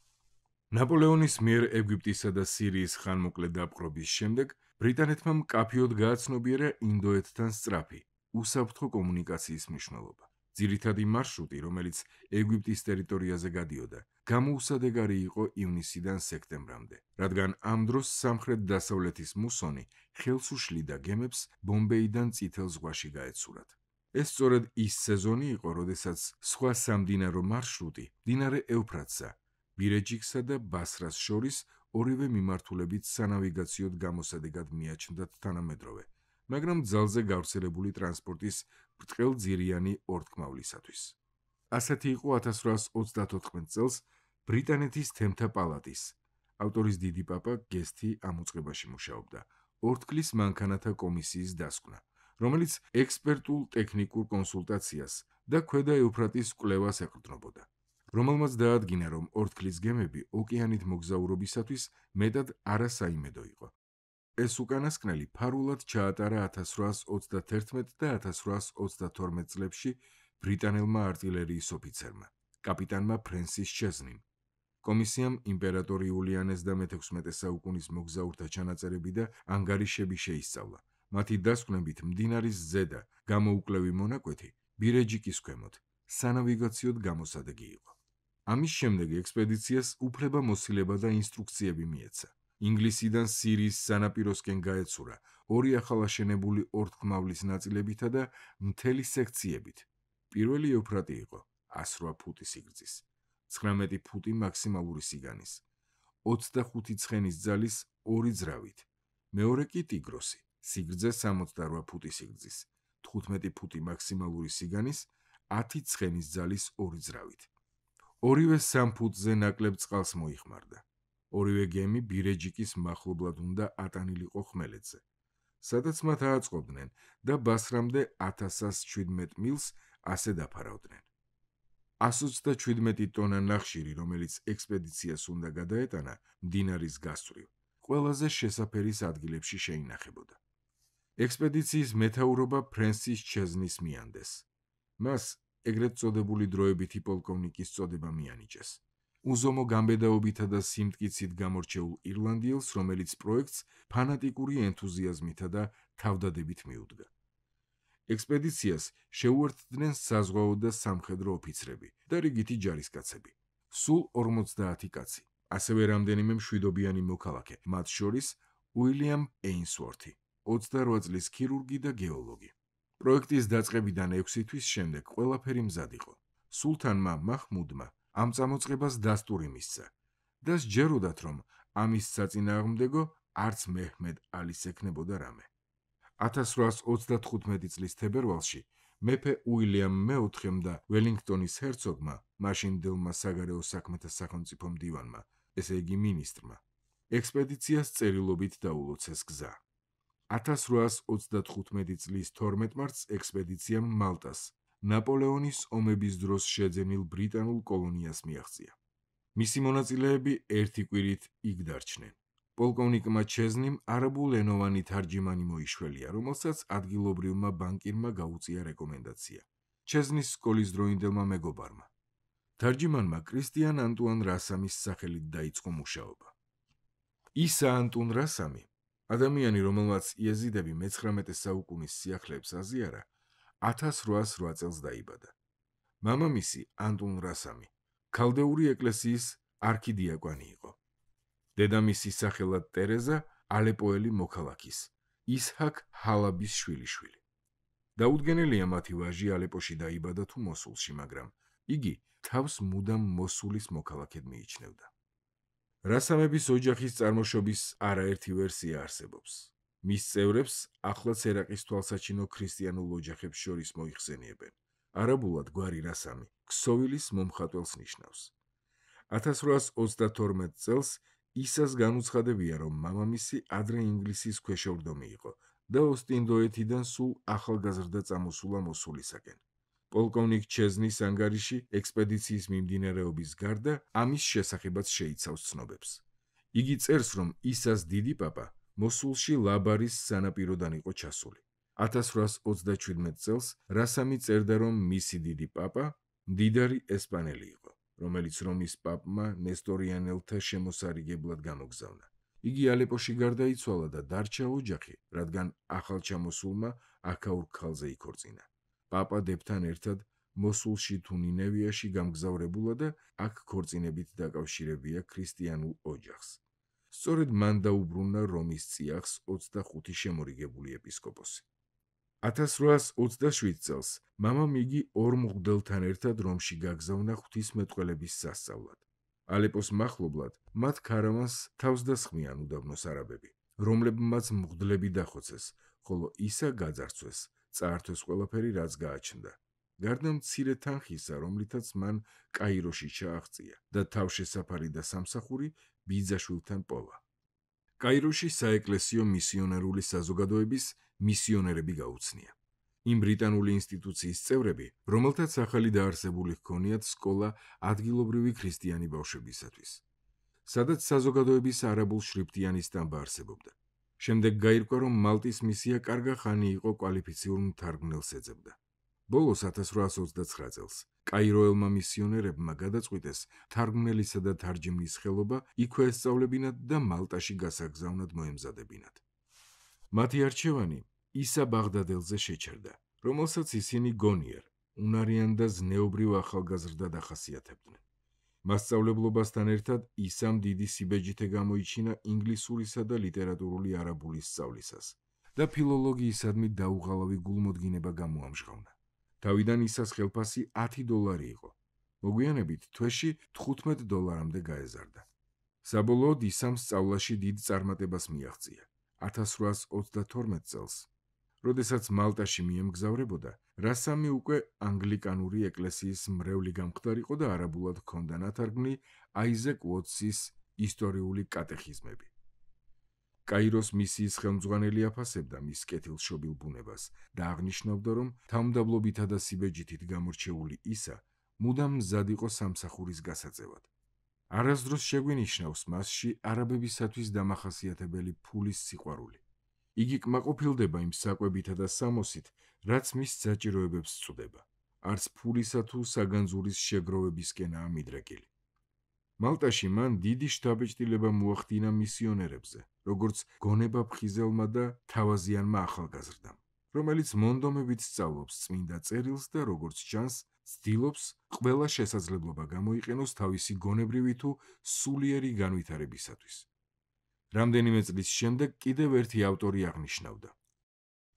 ნაპოლეონის მიერ ეგვიპტისა და სირიის ხანმოკლე დაპყრობის შემდეგ ბრიტანეთმა მკაფიოდ გააცნობიერა ინდოეთთან სწრაფი, უსაფრთხო კომუნიკაციის მნიშვნელობა. ძირითადი მარშრუტი, რომელიც ეგვიპტის ტერიტორიაზე გადიოდა, გამოუსადეგარი იყო ივნისიდან სექტემბრამდე, რადგან ამ დროს სამხრეთ-დასავლეთის მუსონი ხელს უშლიდა გემებს ბომბეიდან წითელ ზღვაში გაეცურათ. ეს სწორედ ის სეზონი იყო, როდესაც სხვა სამდინარო მარშრუტი მდინარე ევფრატსა, ბირეჯიქსა და ბასრას შორის ორივე მიმართულებით სანავიგაციოდ გამოსადეგად მიაჩნდათ თანამედროვე, მაგრამ ძალზე გავრცელებული ტრანსპორტის ბრტყელძირიანი ორთქმავლისათვის. ასეთი იყო 1834 წელს ბრიტანეთის თემთა პალატის, ავტორის დიდი პაპა გესთი ამ უწყებაში მუშაობდა, ორთქლის მანქანათა კომისიის დასკვნა, რომელიც ექსპერტულ ტექნიკურ კონსულტაციას და ქვედა ევფრატის კვლევას ეყრდნობოდა, რომელმაც დაადგინა, რომ ორთქლის გემები ოკეანით მოგზაურობისათვის მეტად არასაიმედო იყო. ეს უკანასკნელი ფარულად ჩაატარა 1831 და 1832 წლებში ბრიტანელმა არტილერიის ოფიცერმა, კაპიტანმა ფრენსის ჩეზნიმ. კომისიამ იმპერატორი იულიანეს და მე-16 საუკუნის მოგზაურთა ჩანაწერები და ანგარიშები შეისწავლა. მათი დასკვნებით მდინარის ზედა გამოუკლევი მონაკვეთი ბირეჯიკის ქვემოთ სანავიგაციოდ გამოსადეგი იყო. ამის შემდეგ ექსპედიციას უფლება-მოსილება და ინსტრუქციები მიეცა. ინგლისიდან სირიის სანაპიროსკენ გაეცურა ორი ახალაშენებული ორთქმავლის ნაწილებითა და მთელი სექციებით. პირველი ევფრატი იყო 108 ფუტი სიგრძის, 19 ფუტი მაქსიმალური სიგანის, 25 ცხენის ძალის 2 ძრავით. მეორე კი ტიგროსი, სიგრძე 68 ფუტი სიგრძის, 15 ფუტი მაქსიმალური სიგანის, 10 ცხენის ძალის 2 ძრავით. ორივე 3 ფუტზე ნაკლებ წყალს მოიხმარდა. ორივე გემი ბირეჯიკის მახლობლად უნდა ატანილიყო ხმელეთზე, სადაც მათ ააწყობდნენ და ბასრამდე 1017 მილს ასე დაფარავდნენ. 127 ტონა ნახშირი, რომელიც ექსპედიციას უნდა გადაეტანა მდინარის გასწვრივ, ყველაზე შესაფერის ადგილებში შეინახებოდა. ექსპედიციის მეთაურობა ფრენსის ჩეზნის მიანდეს. მას ეგრეთ წოდებული დროებითი პოლკოვნიკის წოდება მიანიჭეს. უზომო გამბედაობითა და სიმტკიცით გამორჩეულ ირლანდიელს, რომელიც პროექტს ფანატიკური ენთუზიაზმითა და თავდადებით მიუდგა. ექსპედიციას შეუერთდნენ საზღვაო და სამხედრო ოფიცრები და რიგითი ჯარისკაცები. სულ 50 კაცი, ასევე რამდენიმე მშვიდობიანი მოქალაქე, მათ შორის უილიამ ეინსვორთი, 28 წლის ქირურგი და გეოლოგი. პროექტის დაწყებიდან 6 თვის შემდეგ ყველაფერი მზად იყო. სულთანმა მაჰმუდმა ამ წამოწყებას დასტური მისცა და სჯეროდათ, რომ ამის საწინააღმდეგო არც მეჰმედ ალის ექნებოდა რამე. 1835 წლის თებერვალში მეფე უილიამ მეოთხემ და ველინგტონის ჰერცოგმა, მაშინდელმა საგარეო საქმეთა სახელმწიფო მდივანმა, ესე იგი მინისტრმა, ექსპედიციას წერილობით დაულოცეს გზა. 1835 წლის 12 მარტს ექსპედიციამ მალტას, ნაპოლეონის ომების დროს შეძენილ ბრიტანულ კოლონიას მიაღწია. მისი მონაწილეები ერთი კვირით იქ დარჩნენ. პოლკოვნიკმა ჩეზნიმ არაბულენოვანი თარჯიმანი მოიშველია, რომელსაც ადგილობრივმა ბანკირმა გაუწია რეკომენდაცია. ჩეზნის სკოლის დროინდელმა მეგობარმა. თარჯიმანმა კრისტიან ანტუან რასამის სახელით დაიწყო მუშაობა. ისა ანტუნ რასამი, ადამიანი, რომელმაც იეზიდები მე-19 საუკუნის სიახლეებს აზიარა, 1808 წელს დაიბადა. მამამისი ანტუნ რასამი ქალდეური ეკლესიის არქიდიაკვანი იყო. დედამისი სახელად ტერეზა ალეპოელი მოქალაქის, ისჰაკ ჰალაბის შვილიშვილი. დაუდგენელია მათი ვაჟი ალეპოში დაიბადა თუ მოსულში, მაგრამ იგი თავს მუდამ მოსულის მოქალაქედ მიიჩნევდა. რასამების ოჯახის წარმოშობის არაერთი ვერსია არსებობს. მის წევრებს ახლაც ერაყის თვალსაჩინო ქრისტიანულ ოჯახებს შორის მოიხსენიებენ, არაბულად გვარი რასამი ქსოვილის მომხატველს ნიშნავს. 1832 წელს ისას განუცხადებია, რომ მამამისი ადრე ინგლისის ქვეშევრდომი იყო და ოსტინდოეთიდან სულ ახალგაზრდა წამოსულა მოსულისაკენ. პოლკოვნიკ ჩეზნის ანგარიში ექსპედიციის მიმდინარეობის გარდა ამის შესახებაც შეიცავს ცნობებს. იგი წერს, რომ ისას დიდი პაპა მოსულში ლაბარის სანაპიროდან იყო ჩასული. 1837 წელს რასამი წერდა, რომ მისი დიდი პაპა მდიდარი ესპანელი იყო, რომელიც რომის პაპმა ნესტორიანელთა შემოსარიგებლად გამოგზავნა. იგი ალეპოში გარდაიცვალა და დარჩა ოჯახი, რადგან ახალჩამოსულმა აქაურ ქალზე იქორწინა. პაპა დებთან ერთად მოსულში თუ ნინევიაში გამგზავრებულა და აქ ქორწინებით დაკავშირებია ქრისტიანულ ოჯახს. სწორედ მან დაუბრუნა რომის წიაღს 25 შემორიგებული ეპისკოპოსი. 1827 წელს მამამ იგი ორ მღვდელთან ერთად რომში გაგზავნა ღვთისმეტყველების სასწავლად. ალეპოს მახლობლად მათ ქარავანს თავს დასხმიან უდაბნოს არაბები, რომლებმაც მღვდლები დახოცეს, ხოლო ისა გაძარცვეს, წაართვეს ყველაფერი, რაც გააჩნდა. გარდა მცირე თანხისა, რომლითაც მან კაიროში ჩააღწია და თავშესაფარი და სამსახური ბიძაშვილთან პოვა. კაიროში საეკლესიო მისიონერული საზოგადოების მისიონერები გაუცნია. იმ ბრიტანული ინსტიტუციის წევრები, რომელთაც ახალი დაარსებული ჰქონიათ სკოლა ადგილობრივი ქრისტიანი ბავშვებისათვის, სადაც საზოგადოების არაბულ შრიფტიანი სტამბა არსებობდა. შემდეგ გაირკვა, რომ მალტის მისია კარგა ხანი იყო კვალიფიციურ მთარგმნელს ეძებდა. ბოლოს 1829 წელს კაიროელმა მისიონერებმა გადაწყვიტეს თარგმნელისა და თარჯიმნის ხელობა იქვე ესწავლებინათ და მალტაში გასაგზავნად მოემზადებინათ. მათი არჩევანი ისა ბაღდადელზე შეჩერდა, რომელსაც ისინი გონიერ, უნარიან და ზნეობრივ ახალგაზრდად ახასიათებდნენ. მასწავლებლობასთან ერთად ისამ დიდი სიბეჯითე გამოიჩინა ინგლისურისა და ლიტერატურული არაბულის სწავლისას და ფილოლოგიისადმი დაუღალავი გულმოდგინება გამოამჟღავნა. თავიდან ისას ხელფასი $10 იყო. მოგვიანებით თვეში $15 გაეზარდა. საბოლოოდ ისამ სწავლაში დიდ წარმატებას მიაღწია. 1832 წელს, როდესაც მალტაში მიემგზავრებოდა, რასამი უკვე ანგლიკანური ეკლესიის მრევლი გამხდარ იყო და არაბულად ჰქონდა ნათარგმნი აიზეკ უოტსის ისტორიული კატეხიზმები. კაიროს მისიის ხელმძღვანელი აფასებდა მის კეთილშობილ ბუნებას და აღნიშნავდა, რომ თავმდაბლობითა და სიბეჯითით გამორჩეული ისა მუდამ მზად იყო სამსახურის გასაწევად. არასდროს შეგვინიშნავს მასში არაბებისათვის დამახასიათებელი ფულის სიყვარული. იგი კმაყოფილდება იმ საკვებითა და სამოსით, რაც მის საჭიროებებს წვდება. არც ფულისა თუ საგანძურის შეგროვებისკენაა მიდრეკილი. მალტაში მან დიდი შთაბეჭდილება მოახდინა მისიონერებზე, როგორც გონება-ფხიზელმა და თავაზიანმა ახალგაზრდამ, რომელიც მონდომებით სწავლობს წმინდა წერილს და როგორც ჩანს, ცდილობს ყველა შესაძლებლობა გამოიყენოს თავისი გონებრივი თუ სულიერი განვითარებისათვის. რამდენიმე წლის შემდეგ კიდევ ერთი ავტორი აღნიშნავდა: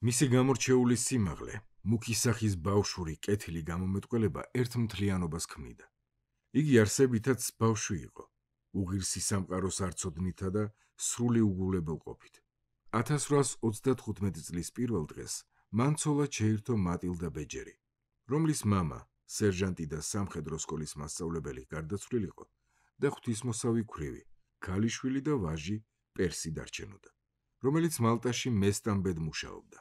მისი გამორჩეული სიმაღლე, მუქი სახის ბავშვური კეთილი გამომეტყველება ერთმთლიანობას ქმნიდა. იგი არსებითაც ბავშვი იყო, უღირსი სამყაროს არცოდნითა და სრული უგულებელყოფით. 1835 წლის პირველ დღეს მან ცოლად შეირთო მატილდა ბეჯერი, რომლის მამა, სერჟანტი და სამხედრო სკოლის მასწავლებელი გარდაცვლილიყო და ღვთისმოსავი ქვრივი, ქალიშვილი და ვაჟი პერსი დარჩენოდა, რომელიც მალტაში მესტამბედ მუშაობდა.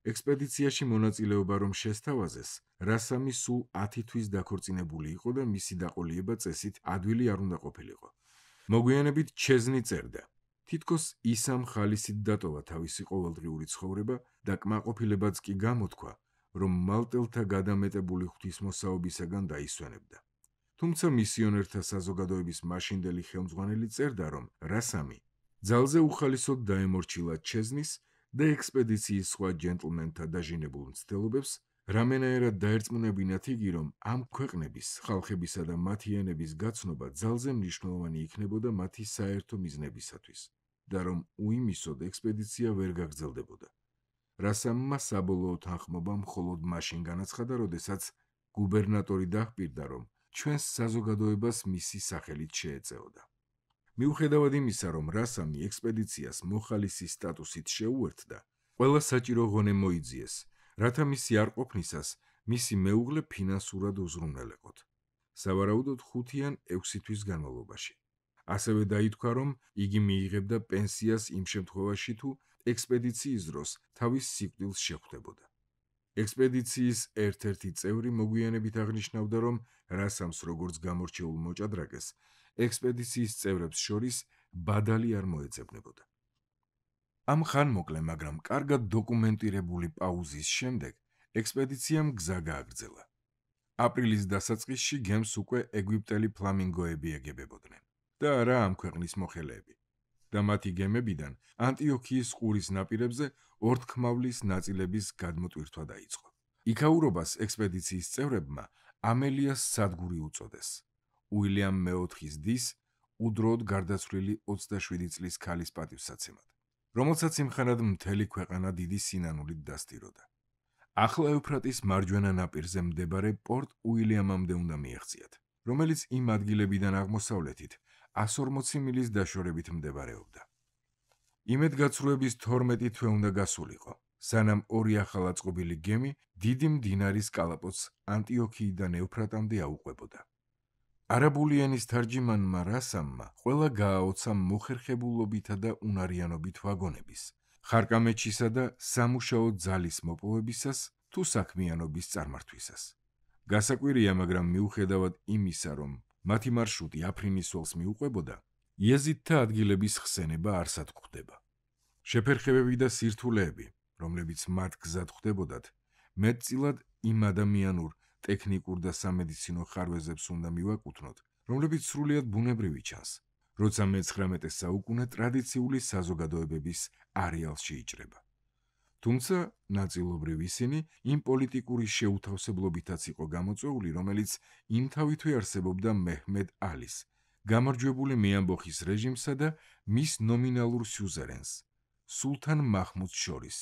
ექსპედიციაში მონაწილეობა რომ შესთავაზეს, რასამი სულ 10 თვის დაქორწინებული იყო და მისი დაყოლიება წესით ადვილი არ უნდა ყოფილიყო. მოგვიანებით ჩეზნი წერდა: თითქოს ისამ ხალისით დატოვა თავისი ყოველდღიური ცხოვრება და კმაყოფილებაც კი გამოთქვა, რომ მალტელთა გადამეტებული ღვთისმოსაობისაგან დაისვენებდა. თუმცა მისიონერთა საზოგადოების მაშინდელი ხელმძღვანელი წერდა, რომ რასამი ძალზე უხალისოდ დაემორჩილა ჩეზნის და ექსპედიციის სხვა ჯენტლმენთა დაჟინებულ მცდელობებს, რამენაერად დაერწმუნებინათ იგი, რომ ამ ქვეყნების, ხალხებისა და მათი ენების გაცნობა ძალზე მნიშვნელოვანი იქნებოდა მათი საერთო მიზნებისათვის და რომ უიმისოდ ექსპედიცია ვერ გაგრძელდებოდა. რასამმა საბოლოო თანხმობა მხოლოდ მაშინ განაცხადა, როდესაც გუბერნატორი დაჰპირდა, რომ ჩვენს საზოგადოებას მისი სახელით შეეწეოდა. მიუხედავად იმისა, რომ რასამი ექსპედიციას მოხალისის სტატუსით შეუერთდა, ყველა საჭირო ღონე მოიძიეს, რათა მისი არყოფნისას მისი მეუღლე ფინანსურად უზრუნველეყოთ. სავარაუდოდ 5 ან 6 თვის განმავლობაში. ასევე დაითქვა, რომ იგი მიიღებდა პენსიას იმ შემთხვევაში, თუ ექსპედიციის დროს თავის სიკვდილს შეხვდებოდა. ექსპედიციის ერთ-ერთი წევრი მოგვიანებით აღნიშნავდა, რომ რასამს როგორც გამორჩეულ მოჭადრაკეს, ექსპედიციის წევრებს შორის ბადალი არ მოეძებნებოდა. ამ ხანმოკლე, მაგრამ კარგად დოკუმენტირებული პაუზის შემდეგ ექსპედიციამ გზა გააგრძელა. აპრილის დასაწყისში გემს უკვე ეგვიპტელი ფლამინგოები ეგებებოდნენ და არა ამ ქვეყნის მოხელეები. და მათი გემებიდან ანტიოქიის ყურის ნაპირებზე ორთქმავლის ნაწილების გადმოტვირთვა დაიწყო. იქაურობას ექსპედიციის წევრებმა ამელიას სადგური უწოდეს. უილიამ მეოთხის დის უდროოდ გარდაცვლილი 27 წლის ქალის პატივსაცემად, რომელსაც იმხანად მთელი ქვეყანა დიდი სინანულით დასტიროდა. ახლა ეუფრატის მარჯვენა ნაპირზე მდებარე პორტ უილიამამდე უნდა მიეღწიათ, რომელიც იმ ადგილებიდან აღმოსავლეთით 140 მილის დაშორებით მდებარეობდა. იმედგაცრუების 12 თვე უნდა გასულიყო, სანამ ორი ახალაწყობილი გემი დიდი მდინარის კალაპოტს ანტიოქიიდან ეუფრატამდე აუყვებოდა. არაბული ენის თარჯიმანმა რასამმა ყველა გააოცა მოხერხებულობითა და უნარიანობით ვაგონების, ხარკამეჩისა და სამუშაო ძალის მოპოვებისას თუ საქმიანობის წარმართვისას. გასაკვირია, მაგრამ მიუხედავად იმისა, რომ მათი მარშრუტი აფრინის ველს მიუყვებოდა, იეზიდთა ადგილების ხსენება არსად გვხდება. შეფერხებები და სირთულეები, რომლებიც მათ გზად ხვდებოდათ, მეტწილად იმ ადამიანურ, ტექნიკურ და სამედიცინო ხარვეზებს უნდა მივაკუთვნოთ, რომლებიც სრულიად ბუნებრივი ჩანს, როცა მე-19 საუკუნე ტრადიციული საზოგადოებების არეალში იჭრება. თუმცა ნაწილობრივ ისინი იმ პოლიტიკური შეუთავსებლობითაც იყო გამოწვეული, რომელიც იმთავითვე არსებობდა მეჰმედ ალის, გამარჯვებული მეამბოხის რეჟიმსა და მის ნომინალურ სიუზერენს, სულთან მაჰმუდს შორის,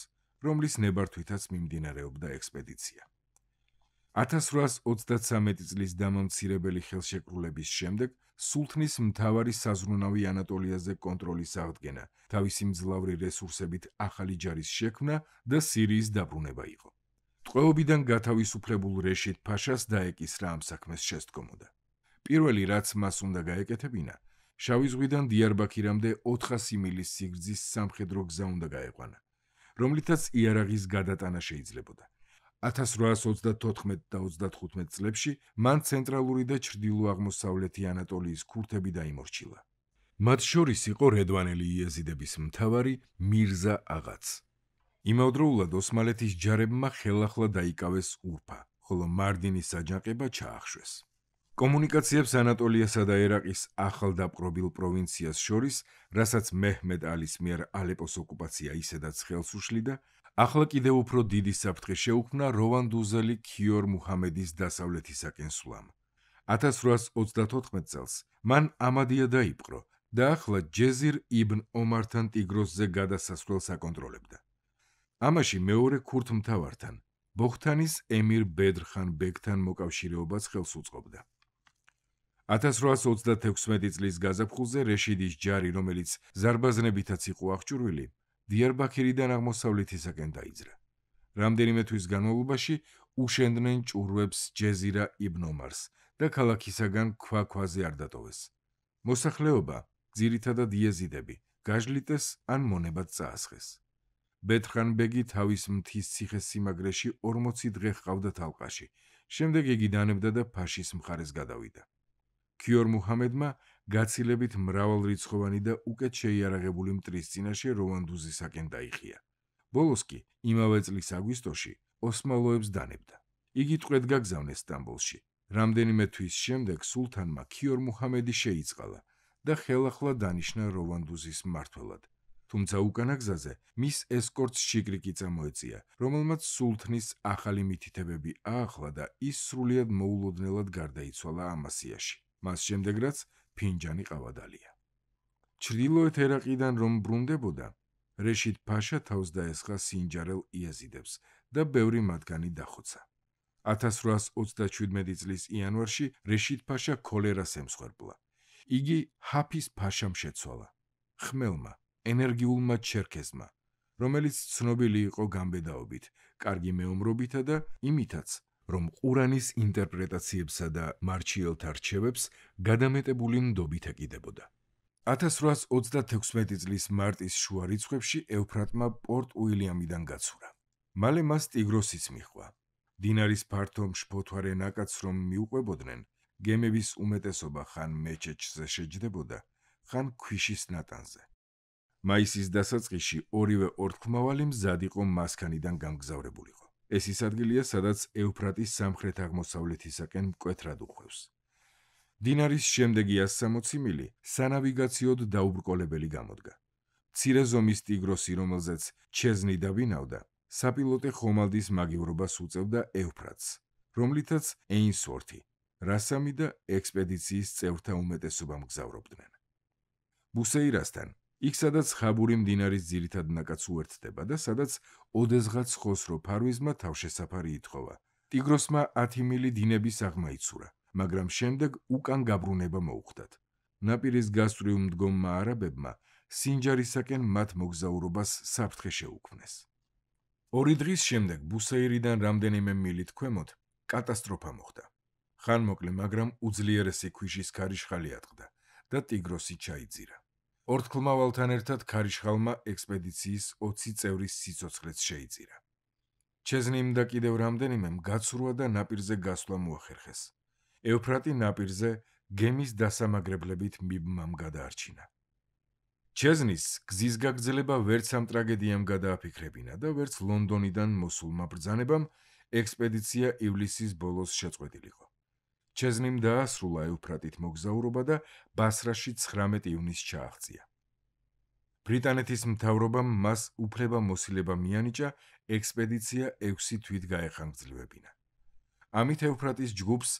რომლის ნებართვითაც მიმდინარეობდა ექსპედიცია. 1833 წლის დამამცირებელი ხელშეკრულების შემდეგ სულთნის მთავარი საზრუნავი ანატოლიაზე კონტროლის აღდგენა, თავისი მძლავრი რესურსებით ახალი ჯარის შექმნა და სირიის დაბრუნება იყო. ტყვეობიდან გათავისუფლებულ რეშიდ ფაშას დაეკისრა ამ საქმეს შესდგომოდა. პირველი, რაც მას უნდა გაეკეთებინა, შავი ზღვიდან დიარბაქირამდე 400 მილის სიგრძის სამხედრო გზა უნდა გაეყვანა, რომლითაც იარაღის გადატანა შეიძლებოდა. 1834 და 35 წლებში მან ცენტრალური და ჩრდილო-აღმოსავლეთი ანატოლიის ქურთები დაიმორჩილა. მათ შორის იყო რედვანელი იეზიდების მთავარი მირზა აღაც. იმავდროულად ოსმალეთის ჯარებმა ხელახლა დაიკავეს ურფა, ხოლო მარდინის აჯანყება ჩაახშვეს. კომუნიკაციებს ანატოლიასა და ერაყის ახალდაპყრობილ პროვინციას შორის, რასაც მეჰმედ ალის მიერ ალეპოს ოკუპაცია ისედაც ხელს უშლიდა, ახლა კიდევ უფრო დიდი საფრთხე შეუქმნა როვანდუზელი ქიორ მუჰამედის დასავლეთისაკენ სვლამ. 1834 წელს მან ამადია დაიპყრო და ახლა ჯეზირ იბნ ომართან ტიგროსზე გადასასვლელს აკონტროლებდა. ამაში მეორე ქურთ მთავართან, ბოხთანის ემირ ბედრხან ბეგთან მოკავშირეობას ხელს უწყობდა. 1836 წლის გაზაფხულზე რეშიდის ჯარი, რომელიც ზარბაზნებითაც იყო აღჭურვილი, დიარბაქირიდან აღმოსავლეთისაკენ დაიძრა. რამდენიმე თვის განმავლობაში უშენდნენ ჭურვებს ჯეზირა იბნ ომარს და ქალაქისაგან ქვაზე არ დატოვეს. მოსახლეობა, ძირითადად იეზიდები, გაჟლიტეს ან მონებად წაასხეს. ბედრხან ბეგი თავის მთის ციხესიმაგრეში 40 დღე ჰყავდა თალყაში, შემდეგ იგი დანებდა და ფაშის მხარეს გადავიდა. ქიორ მუჰამედმა გაცილებით მრავალრიცხოვანი და უკეთ შეიარაღებული მტრის წინაშე როვანდუზისაკენ დაიხია. ბოლოს კი იმავე წლის აგვისტოში ოსმალოებს დანებდა. იგი ტყვედ გაგზავნეს სტამბოლში. რამდენიმე თვის შემდეგ სულთანმა ქიორ მუჰამედი შეიწყალა და ხელახლა დანიშნა როვანდუზის მმართველად. თუმცა უკანა გზაზე მის ესკორტს შიკრიკი წამოეწია, რომელმაც სულთნის ახალი მითითებები აახლა და ის სრულიად მოულოდნელად გარდაიცვალა ამასიაში. მას შემდეგ რაც ფინჯანი ყავადალია. ჩრდილოეთ ერაყიდან რომ ბრუნდებოდა, რეშიდ ფაშა თავს დაესხა სინჯარელ იეზიდებს და ბევრი მათგანი დახოცა. 1837 წლის იანვარში რეშიდ ფაშა ქოლერას ემსხვერპლა. იგი ჰაფის ფაშამ შეცვალა, ხმელმა, ენერგიულმა ჩერქეზმა, რომელიც ცნობილი იყო გამბედაობით, კარგი მეომრობითა და იმითაც, რომ ყურანის ინტერპრეტაციებსა და მარჩიელთა რჩევებს გადამეტებული ნდობით ეკიდებოდა. 1836 წლის მარტის შუა რიცხვებში ევფრატმა პორტ უილიამიდან გაცურა. მალე მას ტიგროსიც მიჰყვა. დინარის ფართო მშფოთვარე ნაკადს რომ მიუყვებოდნენ, გემების უმეტესობა ხან მეჩეჩზე შეჯდებოდა, ხან ქვიშის ნატანზე. მაისის დასაწყისში ორივე ორთქმავალი მზად იყო მასქანიდან გამგზავრებულიყო. ეს ის ადგილია, სადაც ევფრატის სამხრეთ-აღმოსავლეთისაკენ მკვეთრად უხვევს. დინარის შემდეგი 160 მილი სანავიგაციოდ დაუბრკოლებელი გამოდგა. მცირე ზომის ტიგროსი, რომელზეც ჩეზნი დაბინავდა, საპილოტე ხომალდის მაგივრობას უწევდა ევფრატს, რომლითაც ეინსვორთი, რასამი და ექსპედიციის წევრთა უმეტესობა მგზავრობდნენ. ბუსეირასთან, იქ სადაც ხაბური მდინარის ძირითად ნაკადს უერთდება და სადაც ოდესღაც ხოსრო ფარვიზმა თავშესაფარი ითხოვა. ტიგროსმა 10 მილი დინების აღმა იცურა, მაგრამ შემდეგ უკან გაბრუნება მოუხდათ. ნაპირის გასწვრივ მდგომმა არაბებმა სინჯარისაკენ მათ მოგზაურობას საფრთხე შეუქმნეს. 2 დღის შემდეგ ბუსეირიდან რამდენიმე მილით ქვემოთ კატასტროფა მოხდა. ხანმოკლე, მაგრამ უძლიერესი ქვიშის ქარიშხალი ატყდა და ტიგროსი ჩაიძირა. ორთქლმავალთან ერთად ქარიშხალმა ექსპედიციის 20 წევრის სიცოცხლეც შეიწირა. ჩეზნიმ და კიდევ რამდენიმემ გაცურვა და ნაპირზე გასვლა მოახერხეს. ევფრატი ნაპირზე გემის დასამაგრებლებით მიბმამ გადაარჩინა. ჩეზნის გზის გაგრძელება ვერც ამ ტრაგედიამ გადააფიქრებინა და ვერც ლონდონიდან მოსულმა ბრძანებამ ექსპედიცია ივლისის ბოლოს შეწყვეტილიყო. ჩეზნიმ დაასრულა ევფრატით მოგზაურობა და ბასრაში 19 ივნისს ჩააღწია. ბრიტანეთის მთავრობამ მას უფლება მოსილება მიანიჭა ექსპედიცია 6 თვით გაეხანგრძლივებინა. ამით ევფრატის ჯგუფს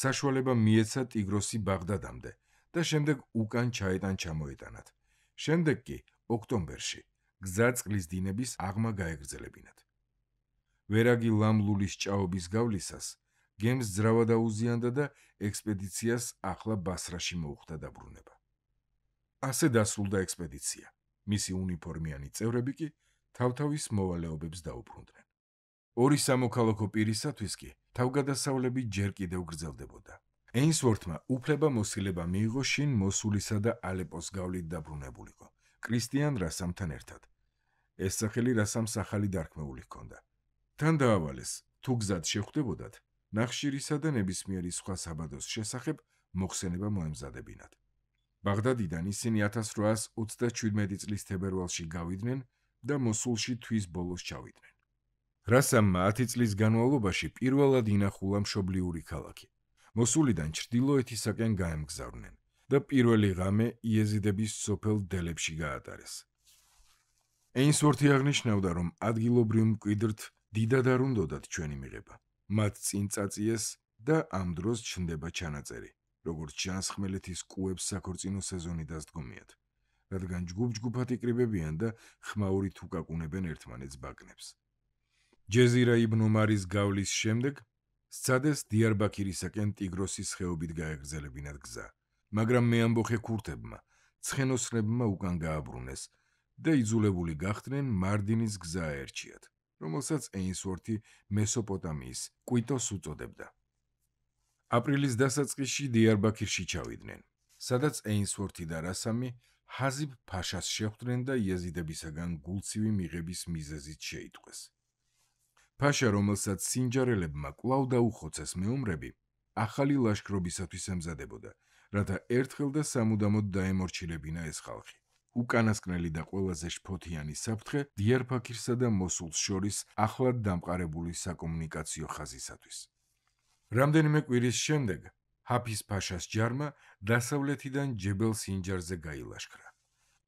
საშუალება მიეცა ტიგროსი ბაღდადამდე და შემდეგ უკან ჩაეტან ჩამოეტანათ. შემდეგ კი ოქტომბერში გზა წყლის დინების აღმა გაეგრძელებინათ. ვერაგი ლამლულის ჭაობის გავლისას გემს ძრავა დაუზიანდა და ექსპედიციას ახლა ბასრაში მოუხდა დაბრუნება. ასე დასრულდა ექსპედიცია. მისი უნიფორმიანი წევრები კი თავთავის მოვალეობებს დაუბრუნდნენ. ორი სამოქალაქო პირისათვის კი თავგადასავლები ჯერ კიდევ გრძელდებოდა. ეინსვორთმა უფლება მოსილება მიიღო შინ მოსულისა და ალეპოს გავლით დაბრუნებულიყო, კრისტიან რასამთან ერთად. ეს სახელი რასამს ახალი დარქმეული ჰქონდა. თან დაავალეს, თუ გზად შეხვდებოდათ, ნახშირისა და ნებისმიერი სხვა საბადოს შესახებ მოხსენება მოემზადებინათ. ბაღდადიდან ისინი 1837 წლის თებერვალში გავიდნენ და მოსულში თვის ბოლოს ჩავიდნენ. რასამმა 10 წლის განმავლობაში პირველად ინახულა მშობლიური ქალაქი. მოსულიდან ჩრდილოეთისაკენ გაემგზავრნენ და პირველი ღამე იეზიდების სოფელ დელებში გაატარეს. ეინსვორთი აღნიშნავდა, რომ ადგილობრივ მკვიდრთ დიდად არ უნდოდათ ჩვენი მიღება. მათ წინ წაწიეს და ამ დროს ჩნდება ჩანაწერი, როგორც ჩანს ხმელეთის კუებს საქორწინო სეზონი დასდგომიათ, რადგან ჯგუფ-ჯგუფად იკრიბებიან და ხმაურით უკაკუნებენ ერთმანეთს ბაკნებს. ჯეზირა იბნ ომარის გავლის შემდეგ სცადეს დიარბაქირისაკენ ტიგროსის ხეობით გაეგრძელებინათ გზა, მაგრამ მეამბოხე ქურთებმა, ცხენოსნებმა უკან გააბრუნეს და იძულებული გახდნენ მარდინის გზა აერჩიათ, რომელსაც ეინსვორთი მესოპოტამიის კვიტოს უწოდებდა. აპრილის დასაწყისში დიარბაქირში ჩავიდნენ, სადაც ეინსვორთი და რასამი ჰაზიბ ფაშას შეხვდნენ და იეზიდებისაგან გულცივი მიღების მიზეზით შეიტყვეს. ფაშა, რომელსაც სინჯარელებმა კვლავ დაუხოცეს მეომრები, ახალი ლაშქრობისათვის ემზადებოდა, რათა ერთხელ და სამუდამოდ დაემორჩილებინა ეს ხალხი. უკანასკნელი და ყველაზე შფოთიანი საფრთხე დიარბაქირსა და მოსულს შორის ახლად დამყარებული საკომუნიკაციო ხაზისათვის. რამდენიმე კვირის შემდეგ ჰაფიზ ფაშას ჯარმა დასავლეთიდან ჯებელ სინჯარზე გაილაშქრა,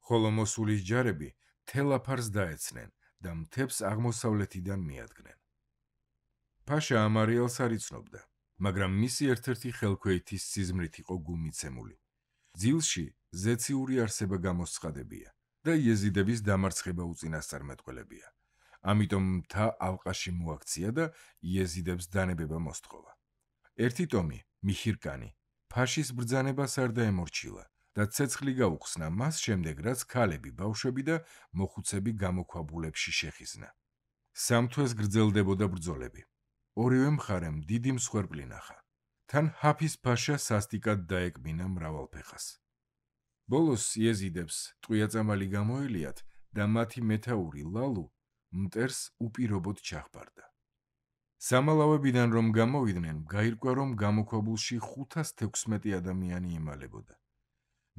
ხოლო მოსულის ჯარები თელაფარს დაეცნენ და მთებს აღმოსავლეთიდან მიადგნენ. ფაშა ამ არეალს არ იცნობდა, მაგრამ მისი ერთ-ერთი ხელქვეითის სიზმრით იყო გულმიცემული. ძილში ზეციური არსება გამოსცხადებია და იეზიდების დამარცხება უწინასწარმეტყველებია. ამიტომ მთა ალყაში მოაქცია და იეზიდებს დანებება მოსთხოვა. ერთი ტომი, მიჰირკანი, ფაშის ბრძანებას არ დაემორჩილა და ცეცხლი გაუხსნა მას შემდეგ, რაც ქალები, ბავშვები და მოხუცები გამოქვაბულებში შეხიზნა. 3 თვეს გრძელდებოდა ბრძოლები. ორივე მხარემ დიდი მსხვერპლი ნახა. თან ჰაფიზ-ფაშა სასტიკად დაეკბინა მრავალფეხას. ბოლოს იეზიდებს ტყვია-წამალი გამოელიათ და მათი მეთაური ლალუ მტერს უპირობოდ ჩახბარდა. სამალავებიდან რომ გამოვიდნენ, გაირკვა რომ გამოქვაბულში 516 ადამიანი იმალებოდა.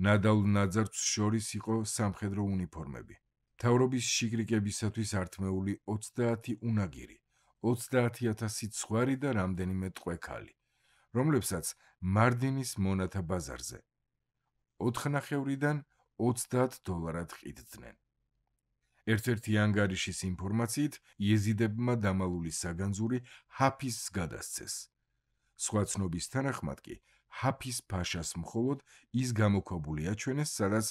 ნადავლ ნაძარცს შორის იყო სამხედრო უნიფორმები. მთავრობის შიგრიკებისათვის ართმეული 30 უნაგირი, 30,000 ცხვარი და რამდენიმე ტყვე ქალი, რომლებსაც მარდინის მონათა ბაზარზე 4.5-დან $30 ყიდდნენ. ერთ-ერთი ანგარიშის ინფორმაციით, იეზიდებმა დამალული საგანძური ჰაფიზს გადასცეს. სხვა ცნობის თანახმად კი ჰაფიზ-ფაშას მხოლოდ ის გამოქვაბული აჩვენეს, სადაც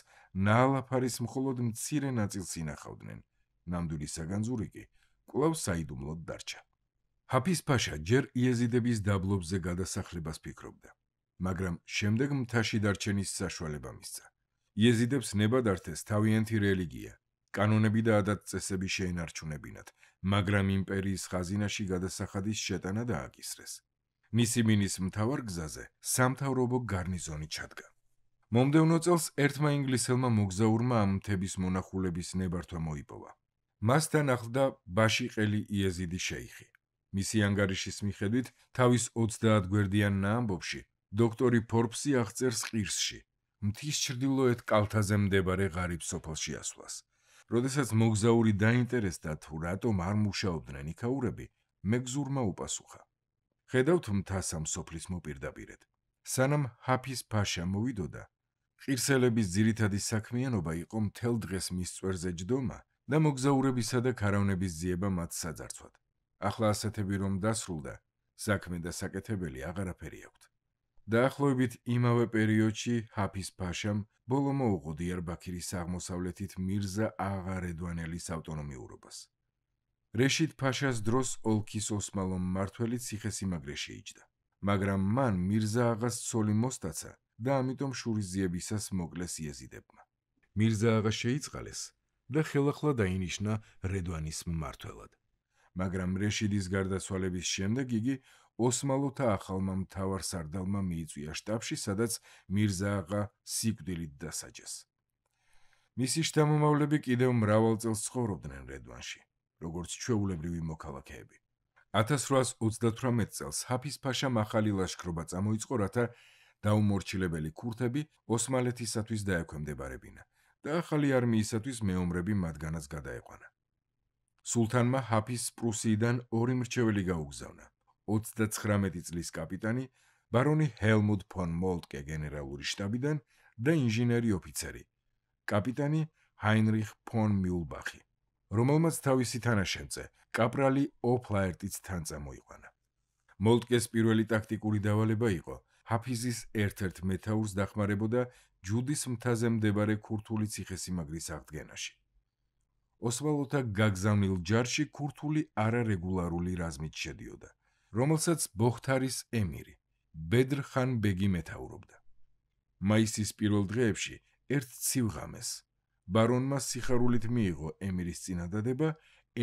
ნაალაფარის მხოლოდ მცირე ნაწილს ინახავდნენ. ნამდვილი საგანძური კი კვლავ საიდუმლოდ დარჩა. ჰაფიზ-ფაშა ჯერ იეზიდების დაბლობზე გადასახლებას ფიქრობდა, მაგრამ შემდეგ მთაში დარჩენის საშუალება მისცა. იეზიდებს ნებადართეს თავიანთი რელიგია, კანონები და ადათ-წესები შეენარჩუნებინათ, მაგრამ იმპერიის ხაზინაში გადასახადის შეტანა დააკისრეს. ნისიბინის მთავარ გზაზე სამთავრობო გარნიზონი ჩადგა. მომდევნო წელს ერთმა ინგლისელმა მოგზაურმა ამ მთების მონახულების ნებართვა მოიპოვა. მასთან ახლდა ბაშიყელი იეზიდი შეიხი. მისი ანგარიშის მიხედვით, თავის 30 გვერდიან ნაამბობში დოქტორი ფორბსი აღწერს ყირსში, მთის ჩრდილოეთ კალთაზე მდებარე ღარიბ სოფელში ასვლას. როდესაც მოგზაური დაინტერესდა თუ რატომ არ მუშაობდნენ იქაურები, მეგზურმა უპასუხა: ხედავთ მთას ამ სოფლის მოპირდაპირედ. სანამ ჰაფიზ-ფაშა მოვიდოდა, ყირსელების ძირითადი საქმიანობა იყო მთელ დღეს მის წვერზე ჯდომა და მოგზაურებისა და ქარავნების ძიება მათ საძარცვად. ახლა ასეთები რომ დასრულდა, საქმე და საკეთებელი აღარაფერი აქვთ. დაახლოებით იმავე პერიოდში ჰაფიზ-ფაშამ ბოლო მოუღო დიარბაქირის აღმოსავლეთით მირზა აღა რედვანელის ავტონომიურობას. რეშიდ-ფაშას დროს ოლქის ოსმალო მმართველი ციხესიმაგრეში იჯდა, მაგრამ მან მირზა აღას ცოლი მოსტაცა და ამიტომ შურისძიებისას მოკლეს იეზიდებმა. მირზა აღა შეიწყალეს და ხელახლა დაინიშნა რედვანის მმართველად. მაგრამ რეშიდის გარდაცვალების შემდეგ იგი ოსმალოთა ახალმა მთავარსარდალმა მიიწვია შტაბში, სადაც მირზა აღა სიკვდილით დასაჯეს. მისი შთამომავლები კიდევ მრავალ წელს ცხოვრობდნენ რედვანში, როგორც ჩვეულებრივი მოქალაქეები. 1838 წელს ჰაფიზ-ფაშამ ახალი ლაშქრობა წამოიწყო, რათა დაუმორჩილებელი ქურთები ოსმალეთისათვის დაექვემდებარებინა და ახალი არმიისათვის მეომრები მათგანაც გადაეყვანა. სულთანმა ჰაფიზს პრუსიიდან 2 მრჩეველი გაუგზავნა: 39 წლის კაპიტანი ბარონი ჰელმუტ ფონ მოლტკე გენერალური შტაბიდან და ინჟინერი ოფიცერი კაპიტანი ჰაინრიხ ფონ მიულბახი, რომელმაც თავისი თანაშემწე კაპრალი ოფლაერტიც თან წამოიყვანა. მოლტკეს პირველი ტაქტიკური დავალება იყო ჰაფიზის ერთ-ერთ მეთაურს დახმარებოდა ჯუდის მთაზე მდებარე ქურთული ციხესიმაგრის აღდგენაში. ოსმალოთა გაგზავნილ ჯარში ქურთული არარეგულარული რაზმით შედიოდა, რომელსაც ბოხთარის ემირი ბედრ-ხან ბეგი მეთაურობდა. მაისის პირველ დღეებში ერთ ცივღამეს ბარონმა სიხარულით მიიღო ემირის წინადადება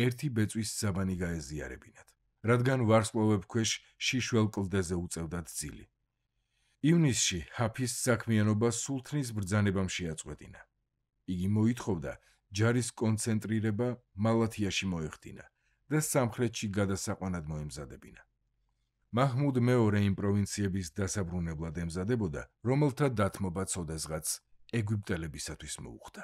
ერთი ბეწვის საბანი გაეზიარებინათ, რადგან ვარსკვლავებ ქვეშ შიშველ კლდეზე უწევდათ ძილი. ივნისში ჰაფიზს საქმიანობა სულთნის ბრძანებამ შეაწყვეტინა. იგი მოითხოვდა ჯარის კონცენტრირება მალათიაში მოეხდინა და სამხრეთში გადასაყვანად მოემზადებინა. მაჰმუდ მეორე იმ პროვინციების დასაბრუნებლად ემზადებოდა, რომელთა დათმობაც ოდესღაც ეგვიპტელებისათვის მოუხდა.